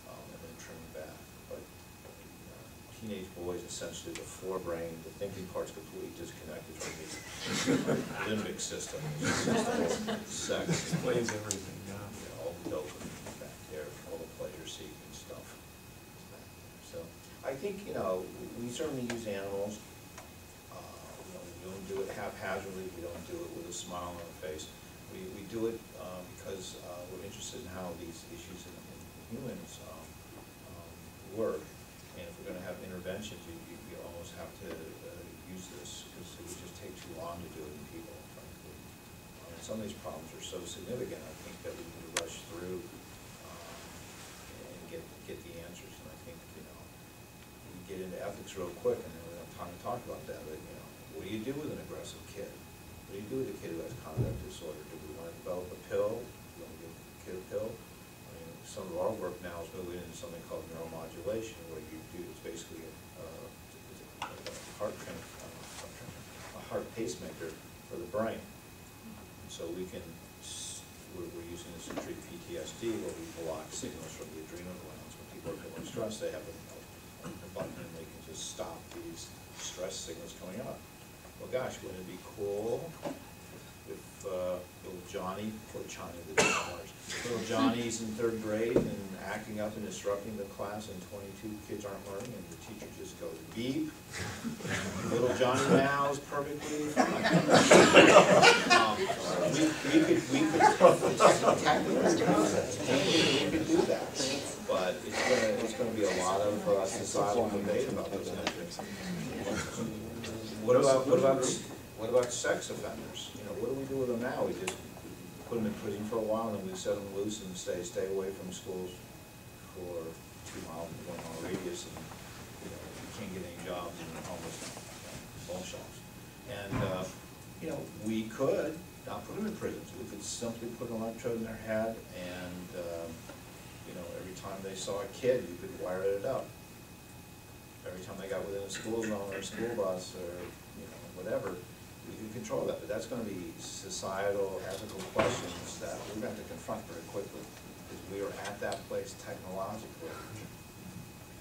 and then trimming back. But teenage boys, essentially the forebrain, the thinking part's completely disconnected from the limbic system. It's just all sex. Explains everything, yeah. All the dopamine back there, all the pleasure-seeking stuff. So I think, we certainly use animals. We don't do it haphazardly. We don't do it with a smile on our face. We do it because we're interested in how these issues in humans work. And if we're going to have interventions, you almost have to use this, because it would just take too long to do it in people, frankly. Some of these problems are so significant, I think, that we need to rush through and get the answers. And I think, we get into ethics real quick, and then we don't have time to talk about that. But, what do you do with an aggressive kid? What do you do with a kid who has conduct disorder? Do we want to develop a pill? Do we want to give the kid a pill? Some of our work now is moving into something called neuromodulation, where you do, it's basically a heart pacemaker for the brain. So we're using this to treat PTSD, where we block signals from the adrenal glands. When people are feeling stressed, they have a button and they can just stop these stress signals coming up. Well, gosh, wouldn't it be cool if little Johnny, poor Johnny, little Johnny's in 3rd grade and acting up and disrupting the class, and 22 kids aren't learning, and the teacher just goes beep. Little Johnny now is perfectly fine. We could do that, but it's going to be a lot of societal debate about those metrics. What about sex offenders? What do we do with them now? We just put them in prison for a while, and then we set them loose and say, stay away from schools for 2 miles, 1 mile radius, and you can't get any jobs in homeless bone shops. And we could not put them in prisons. We could simply put an electrode in their head, and every time they saw a kid, you could wire it up. Every time they got within a school zone or a school bus or whatever, we can control that. But that's going to be societal, ethical questions that we're going to have to confront very quickly, because we are at that place technologically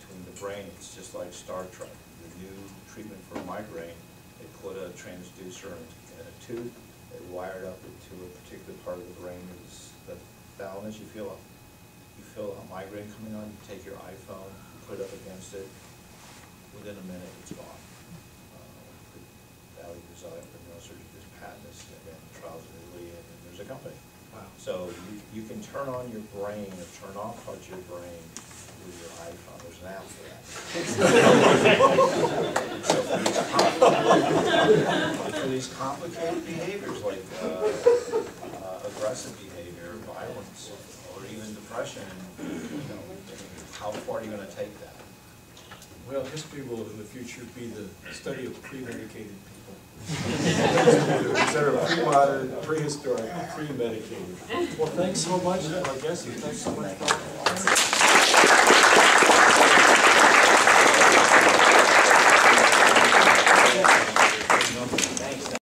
between the brain. It's just like Star Trek. The new treatment for migraine, they put a transducer in a tube, they wired up into a particular part of the brain. It's the thalamus. You feel a migraine coming on, you take your iPhone, put it up against it, within a minute it's gone. Valley Design for Neurosurgery just patent this, and trials in Italy, and there's a company. Wow. So you can turn on your brain or turn off parts of your brain with your iPhone. There's an app for that. So for these complicated behaviors like aggressive behavior, question, how far are you gonna take that? Well, history will in the future be the study of premedicated people. Instead of pre-modern, prehistoric, premedicated. Well, thanks so much, I guess, and thanks so much for